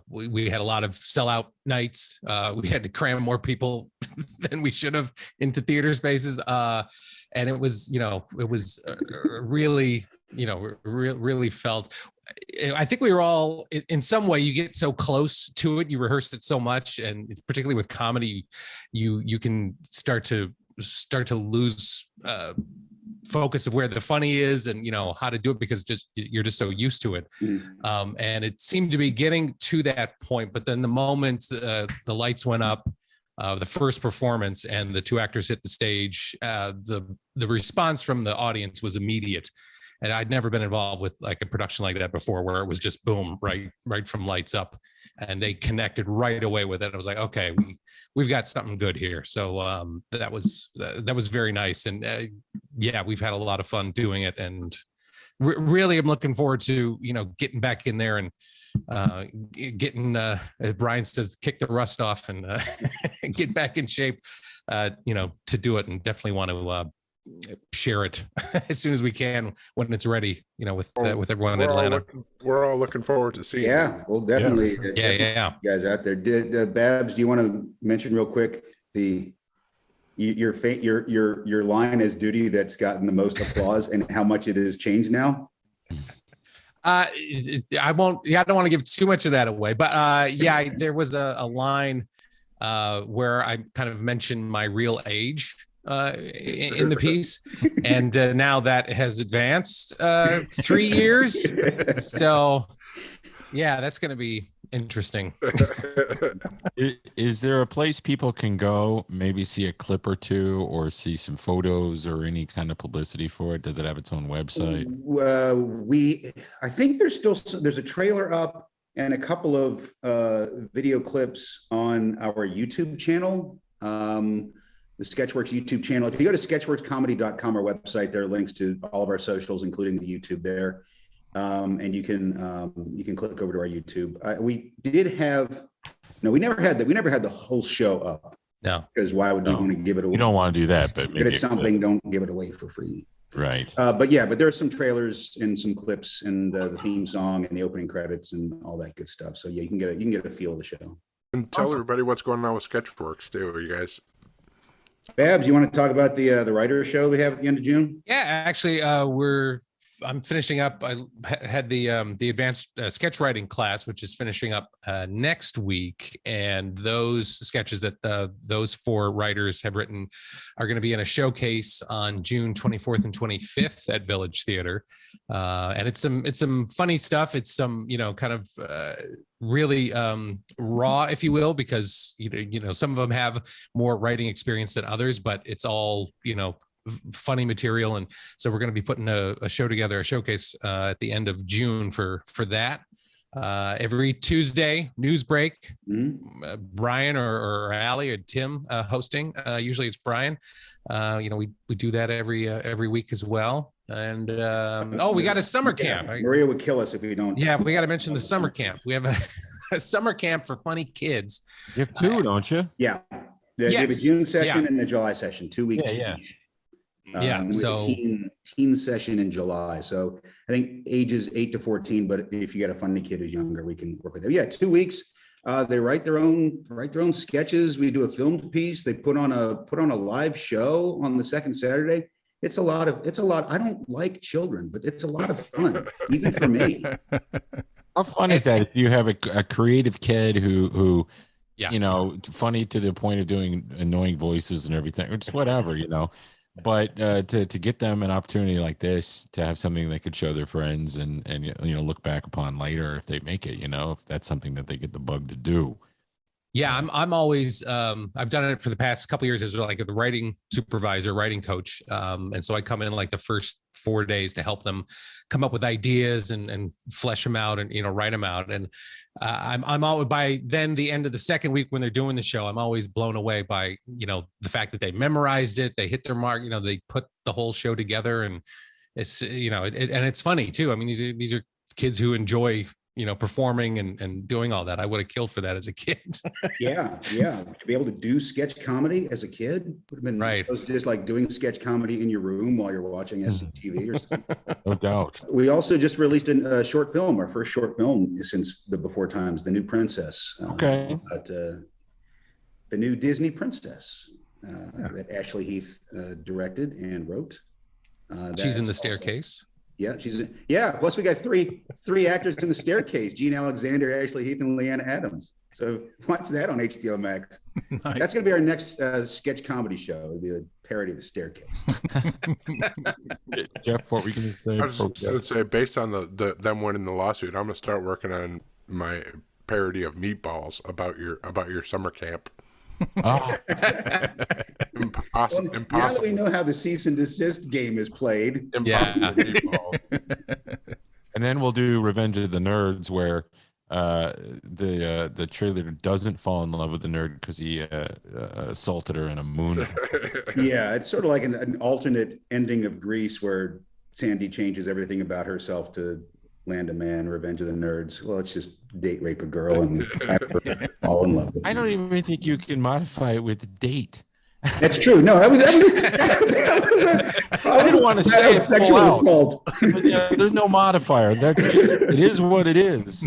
we had a lot of sellout nights. We had to cram more people than we should have into theater spaces. And it was really, really felt, I think we were all in some way, you get so close to it, you rehearsed it so much, and particularly with comedy, you can start to lose focus of where the funny is and how to do it because you're just so used to it. And it seemed to be getting to that point, but then the moment the lights went up, the first performance and the two actors hit the stage, the response from the audience was immediate. And I'd never been involved with like a production like that before, where it was just boom, right from lights up, and they connected right away with it. I was like, okay, we've got something good here. So that was very nice, and we've had a lot of fun doing it, and really, I'm looking forward to getting back in there and getting, as Brian says, kick the rust off and get back in shape, to do it, and definitely want to share it as soon as we can when it's ready, with everyone in Atlanta. We're all looking forward to seeing it. We'll definitely yeah. Guys out there. Did Babs, do you want to mention real quick your line as Duty that's gotten the most applause and how much it has changed now? I don't want to give too much of that away, but there was a line where I kind of mentioned my real age in the piece, and now that has advanced 3 years, so that's going to be interesting. Is there a place people can go, maybe see a clip or two, or see some photos or any kind of publicity for it? Does it have its own website? I think there's a trailer up and a couple of video clips on our YouTube channel. The Sketchworks YouTube channel. If you go to sketchworkscomedy.com, our website, there are links to all of our socials, including the YouTube there. And you can click over to our YouTube. We never had that. We never had the whole show up. No. Because why would we want to give it away? You don't want to do that, but maybe if it's something, don't give it away for free. Right. But there are some trailers and some clips and the theme song and the opening credits and all that good stuff. So you can get a feel of the show. And tell everybody what's going on with Sketchworks too, you guys. Babs, you want to talk about the writers show we have at the end of June? Yeah, actually, I'm finishing up. I had the advanced sketch writing class, which is finishing up next week, and those sketches that those 4 writers have written are going to be in a showcase on June 24th and 25th at Village Theater, and it's some funny stuff. It's some kind of really raw, if you will, because some of them have more writing experience than others, but it's all funny material, and so we're going to be putting a show together, a showcase at the end of June for that. Every Tuesday, news break. Brian or Allie or Tim hosting. Usually it's Brian. We do that every week as well. And we got a summer camp. Maria would kill us if we don't. Yeah, we got to mention the summer camp. We have a summer camp for funny kids. You have two, don't you? Yeah. They have a June session and a July session, 2 weeks each. So teen session in July. So I think ages 8 to 14, but if you got a funny kid who's younger, we can work with them. Yeah, 2 weeks. They write their own sketches. We do a filmed piece. They put on a live show on the second Saturday. It's a lot. I don't like children, but it's a lot of fun, even for me. How fun is that if you have a creative kid who funny to the point of doing annoying voices and everything, or just whatever, but to get them an opportunity like this, to have something they could show their friends and look back upon later if they make it, if that's something that they get the bug to do. Yeah, I'm always I've done it for the past couple of years as like the writing supervisor, writing coach, and so I come in like the first 4 days to help them come up with ideas and flesh them out and write them out. And I'm always, by then the end of the second week when they're doing the show, I'm always blown away by the fact that they memorized it, they hit their mark, they put the whole show together, and it's and it's funny too. I mean, these are kids who enjoy performing and doing all that. I would have killed for that as a kid. yeah. To be able to do sketch comedy as a kid would have been right. It was just like doing sketch comedy in your room while you're watching SCTV or something. No doubt. We also just released a short film, our first short film since the Before Times, The New Princess. The new Disney princess that Ashley Heath directed and wrote. She's in the staircase. Yeah, plus we got three actors in the staircase: Gene Alexander, Ashley Heath, and Leanna Adams. So watch that on HBO Max. Nice. That's going to be our next sketch comedy show. It'll be a parody of the staircase. Jeff, what were you going to say? I was going to say, based on them winning the lawsuit, I'm going to start working on my parody of Meatballs about your summer camp. Oh. Impossible. Now that we know how the cease and desist game is played. And then we'll do Revenge of the Nerds, where the cheerleader doesn't fall in love with the nerd because he assaulted her in a moon. Yeah, it's sort of like an alternate ending of Grease, where Sandy changes everything about herself to land a man. Revenge of the Nerds. Well, let's just date rape a girl and fall in love with her. I don't even think you can modify it with date. That's true. No, I didn't want to say sexual assault. There's no modifier. It is what it is.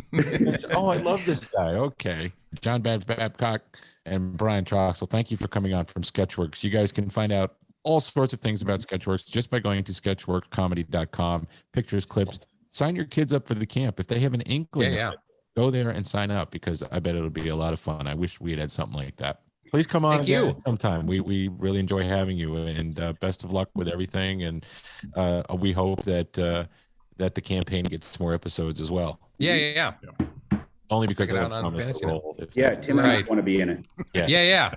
Oh, I love this guy. Okay. John Babcock and Brian Troxell, thank you for coming on from Sketchworks. You guys can find out all sorts of things about Sketchworks just by going to sketchworkscomedy.com. Pictures, clips. Sign your kids up for the camp. If they have an inkling, go there and sign up, because I bet it'll be a lot of fun. I wish we had something like that. Please come on again sometime. We really enjoy having you, and best of luck with everything. And we hope that the campaign gets more episodes as well. Yeah. Only because I promised Tim and I want to be in it. Yeah.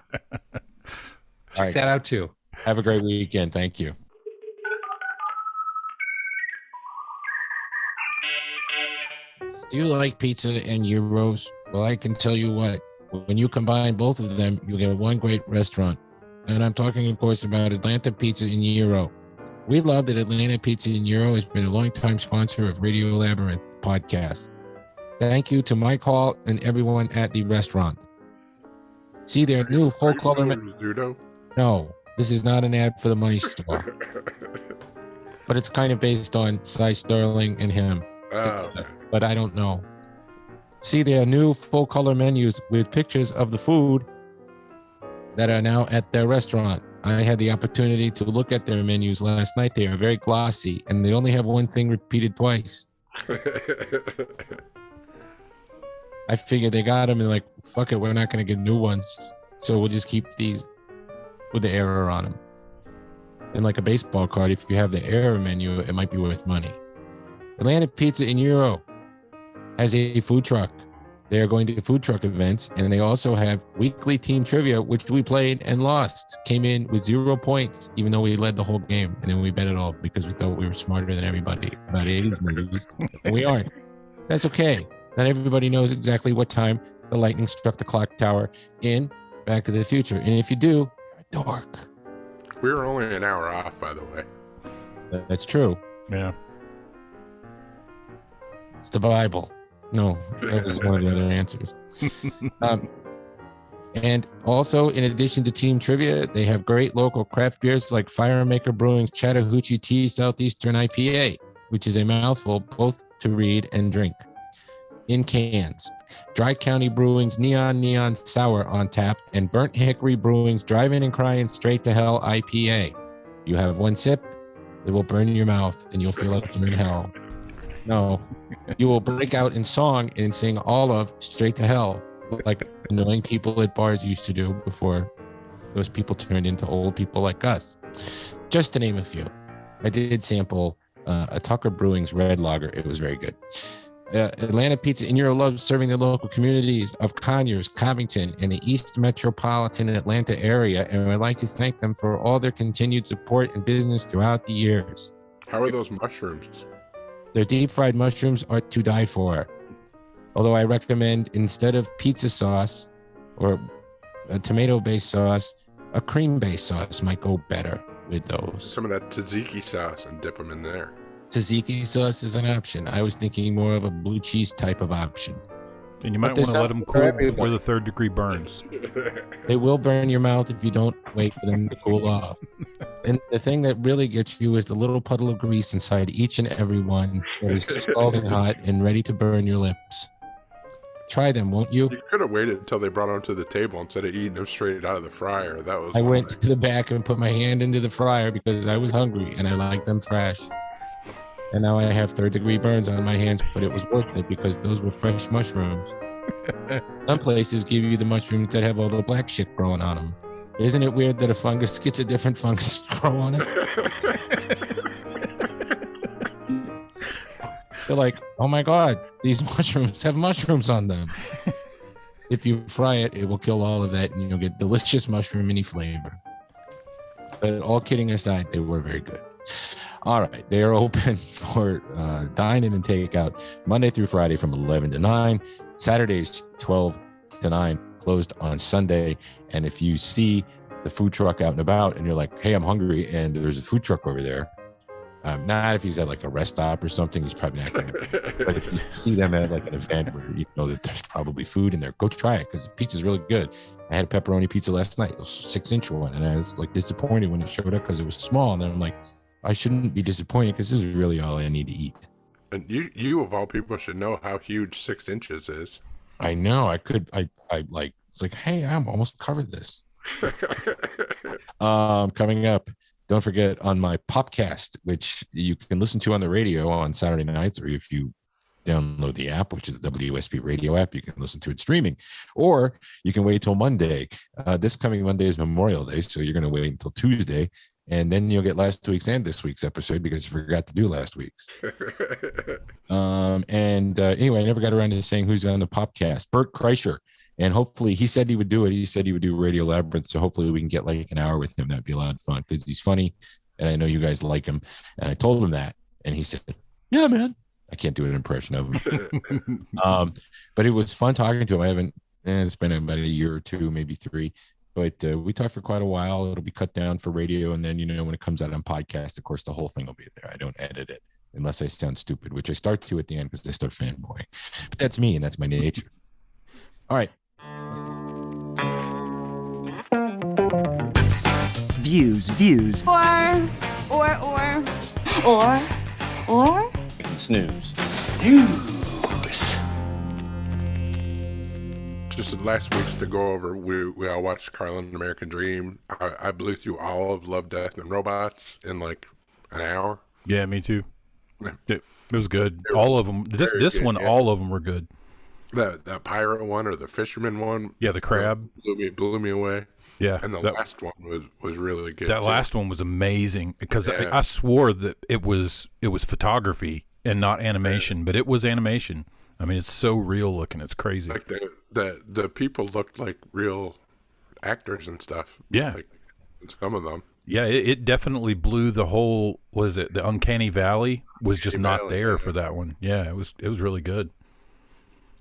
Check that out too. Have a great weekend. Thank you. Do you like pizza and gyros? Well, I can tell you what. When you combine both of them, you get one great restaurant. And I'm talking, of course, about Atlanta Pizza and Gyro. We love that Atlanta Pizza and Gyro has been a longtime sponsor of Radio Labyrinth podcast. Thank you to Mike Hall and everyone at the restaurant. See their new full color. No, this is not an ad for the money store. But it's kind of based on Cy Sterling and him. But I don't know. See their new full color menus with pictures of the food that are now at their restaurant. I had the opportunity to look at their menus last night. They are very glossy, and they only have one thing repeated twice. I figured they got them and like, fuck it, we're not going to get new ones. So we'll just keep these with the error on them. And like a baseball card, if you have the error menu, it might be worth money. Atlanta Pizza in Gyro has a food truck. They are going to food truck events, and they also have weekly team trivia, which we played and lost. Came in with 0 points, even though we led the whole game, and then we bet it all because we thought we were smarter than everybody about 80s movies. And we aren't. That's okay. Not everybody knows exactly what time the lightning struck the clock tower in Back to the Future. And if you do, you're a dork. We were only an hour off, by the way. That's true. Yeah. It's the Bible. No, that was one of the other answers. And also, in addition to team trivia, they have great local craft beers like Firemaker Brewing's Chattahoochee Tea Southeastern IPA, which is a mouthful both to read and drink. In cans, Dry County Brewing's Neon Sour on tap, and Burnt Hickory Brewing's Drive-In and Crying Straight to Hell IPA. You have one sip, it will burn your mouth, and you'll feel like you're in hell. No, you will break out in song and sing all of Straight to Hell, like annoying people at bars used to do before those people turned into old people like us. Just to name a few. I did sample a Tucker Brewing's Red Lager. It was very good. Atlanta Pizza in Euro loves serving the local communities of Conyers, Covington, and the East Metropolitan Atlanta area, and I'd like to thank them for all their continued support and business throughout the years. How are those mushrooms? Their deep fried mushrooms are to die for. Although I recommend, instead of pizza sauce or a tomato-based sauce, a cream-based sauce might go better with those. Some of that tzatziki sauce and dip them in there. Tzatziki sauce is an option. I was thinking more of a blue cheese type of option. And you might want to let them cool before the third degree burns. They will burn your mouth if you don't wait for them to cool off. And the thing that really gets you is the little puddle of grease inside each and every one that is scalding hot and ready to burn your lips. Try them, won't you? You could have waited until they brought them to the table instead of eating them straight out of the fryer. That was. I went to the back and put my hand into the fryer because I was hungry and I like them fresh. And now I have third-degree burns on my hands, but it was worth it because those were fresh mushrooms. Some places give you the mushrooms that have all the black shit growing on them. Isn't it weird that a fungus gets a different fungus grow on it? They're like, oh my God, these mushrooms have mushrooms on them. If you fry it, it will kill all of that and you'll get delicious mushroom-y flavor. But all kidding aside, they were very good. All right, they are open for dine-in and takeout Monday through Friday from 11 to 9, Saturdays 12 to 9, closed on Sunday. And if you see the food truck out and about and you're like, hey, I'm hungry, and there's a food truck over there, not if he's at like a rest stop or something, he's probably not going to. But if you see them at like an event where you know that there's probably food in there, go try it because the pizza's really good. I had a pepperoni pizza last night, it was a 6-inch one, and I was like disappointed when it showed up because it was small. And then I'm like, I shouldn't be disappointed because this is really all I need to eat. And you of all people should know how huge 6 inches is. I know. I like, it's like, hey, I'm almost covered this. Coming up, don't forget on my Popcast, which you can listen to on the radio on Saturday nights, or if you download the app, which is the WSB radio app, you can listen to it streaming, or you can wait till Monday. This coming Monday is Memorial Day, so you're going to wait until Tuesday. And then you'll get last week's and this week's episode because you forgot to do last week's. Anyway, I never got around to saying who's on the Popcast. Bert Kreischer. And hopefully he said he would do it. He said he would do Radio Labyrinth. So hopefully we can get like an hour with him. That'd be a lot of fun because he's funny. And I know you guys like him. And I told him that. And he said, yeah, man. I can't do an impression of him. But it was fun talking to him. It's been about a year or two, maybe 3. But we talked for quite a while. It'll be cut down for radio. And then, when it comes out on podcast, of course, the whole thing will be there. I don't edit it unless I sound stupid, which I start to at the end because I start fanboying. But that's me and that's my nature. All right. Views. Or. Snooze. Just last week's to go over, we all watched Carlin American Dream. I blew through all of Love, Death, and Robots in like an hour. Yeah, me too. It was good. All of them. This one, yeah. All of them were good. That pirate one or the fisherman one. Yeah, the crab blew me away. Yeah, and the last one was really good. That last one was amazing because I swore that it was photography and not animation, but it was animation. I mean, it's so real looking. It's crazy. Like the people looked like real actors and stuff. Yeah. Like some of them. Yeah, it definitely blew the whole, the Uncanny Valley was just not there for that one. Yeah, it was really good.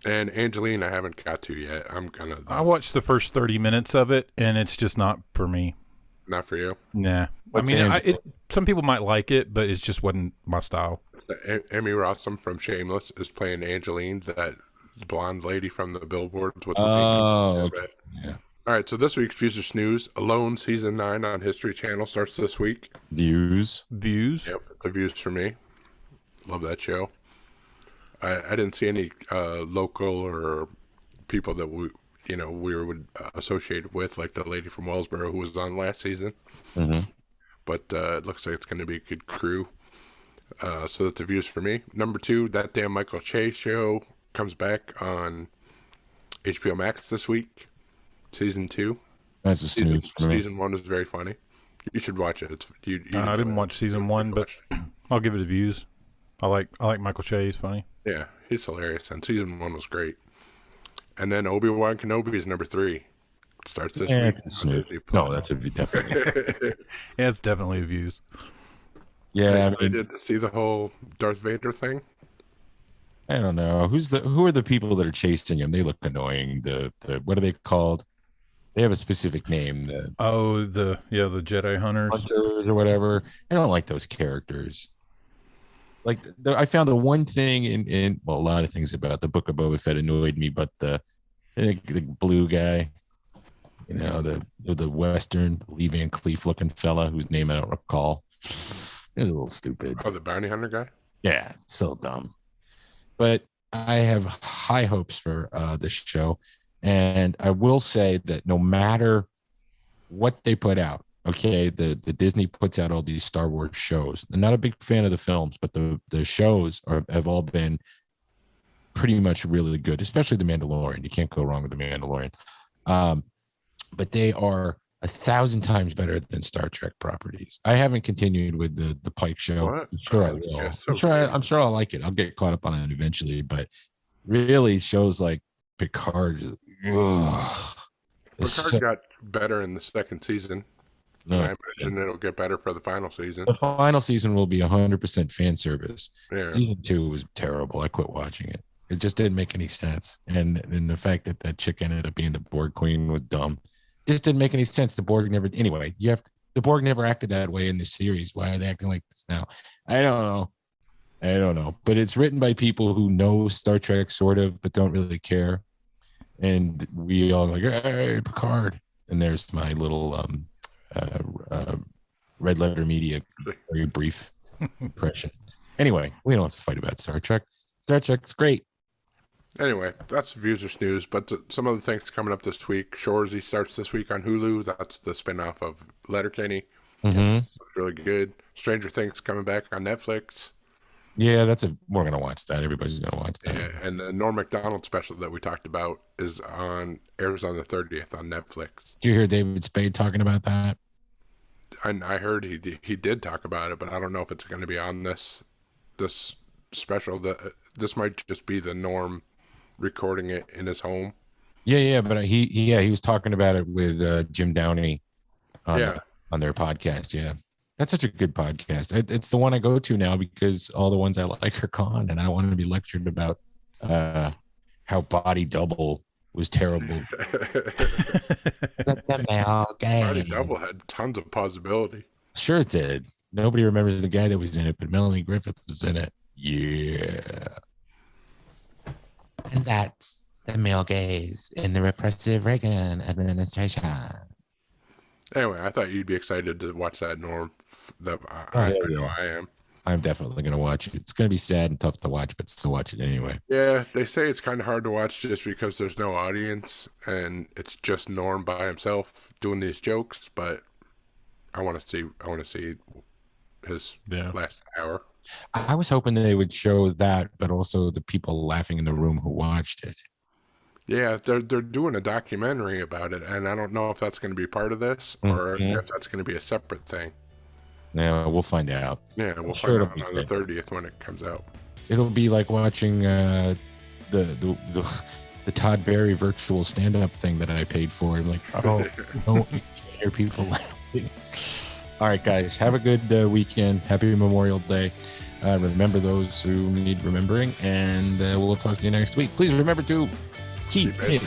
And Angeline, I haven't got to yet. I watched the first 30 minutes of it, and it's just not for me. Not for you? Nah. What's Some people might like it, but it just wasn't my style. Emmy Rossum from Shameless is playing Angeline, that blonde lady from the billboards with the okay. Yeah. All right, so this week's Views or Snooze, Alone Season 9 on History Channel starts this week. Views. Yep, the views for me. Love that show. I didn't see any local or people that we would associate with, like the lady from Wellsboro who was on last season. Mm-hmm. But it looks like it's going to be a good crew. So that's the views for me. Number 2, That Damn Michael Che Show comes back on HBO Max this week. Season 2. That's a snooze for me. Season 1 is very funny. You should watch it. I didn't watch season 1, but I'll give it a views. I like Michael Che. He's funny. Yeah, he's hilarious. And season 1 was great. And then Obi-Wan Kenobi is number 3. Starts this week. No, that's a definitely. Yeah, it's definitely a views. Yeah, I did see the whole Darth Vader thing. I don't know who are the people that are chasing him. They look annoying. The what are they called? They have a specific name. The Jedi hunters or whatever. I don't like those characters. Like I found the one thing in a lot of things about the Book of Boba Fett annoyed me, but the blue guy, the Western Lee Van Cleef looking fella whose name I don't recall. It was a little stupid. Oh, the bounty hunter guy? Yeah, so dumb. But I have high hopes for this show. And I will say that no matter what they put out, okay, the Disney puts out all these Star Wars shows. I'm not a big fan of the films, but the shows have all been pretty much really good, especially The Mandalorian. You can't go wrong with The Mandalorian. But they are 1,000 times better than Star Trek properties. I haven't continued with the Pike show. What? I'm sure I will. I'm sure I'll like it. I'll get caught up on it eventually. But really, shows like Picard. Picard got better in the second season. No, I imagine it'll get better for the final season. The final season will be 100% fan service. Yeah. Season 2 was terrible. I quit watching it. It just didn't make any sense. And the fact that chick ended up being the Borg Queen was dumb. Just didn't make any sense. The Borg never. Anyway, the Borg never acted that way in this series. Why are they acting like this now? I don't know. But it's written by people who know Star Trek sort of, but don't really care. And we all like, hey, Picard. And there's my little Red Letter Media very brief impression. Anyway, we don't have to fight about Star Trek. Star Trek's great. Anyway, that's Views or Snooze. But some other things coming up this week. Shoresy starts this week on Hulu. That's the spinoff of Letterkenny. Mm-hmm. It's really good. Stranger Things coming back on Netflix. Yeah, we're gonna watch that. Everybody's gonna watch that. Yeah, and the Norm Macdonald special that we talked about airs on the 30th on Netflix. Did you hear David Spade talking about that? And I heard he did talk about it, but I don't know if it's going to be on this special. This might just be the Norm recording it in his home. Yeah, but he was talking about it with Jim Downey on their podcast. Yeah, that's such a good podcast. It's the one I go to now because all the ones I like are gone, and I don't want to be lectured about how Body Double was terrible. Body Double had tons of possibility. Sure it did. Nobody remembers the guy that was in it, but Melanie Griffith was in it. Yeah. And that's the male gaze in the repressive Reagan administration. Anyway, I thought you'd be excited to watch that, Norm. I know I am. I'm definitely going to watch it. It's going to be sad and tough to watch, but still watch it anyway. Yeah, they say it's kind of hard to watch just because there's no audience and it's just Norm by himself doing these jokes. But I want to see his last hour. I was hoping that they would show that, but also the people laughing in the room who watched it. Yeah, they're doing a documentary about it, and I don't know if that's going to be part of this or if that's going to be a separate thing. Yeah, we'll find out. Yeah, we'll find out on the 30th when it comes out. It'll be like watching the Todd Berry virtual stand-up thing that I paid for. I'm like, oh, no, you can't hear people laughing. All right, guys, have a good weekend. Happy Memorial Day. Remember those who need remembering, and we'll talk to you next week. Please remember to keep it.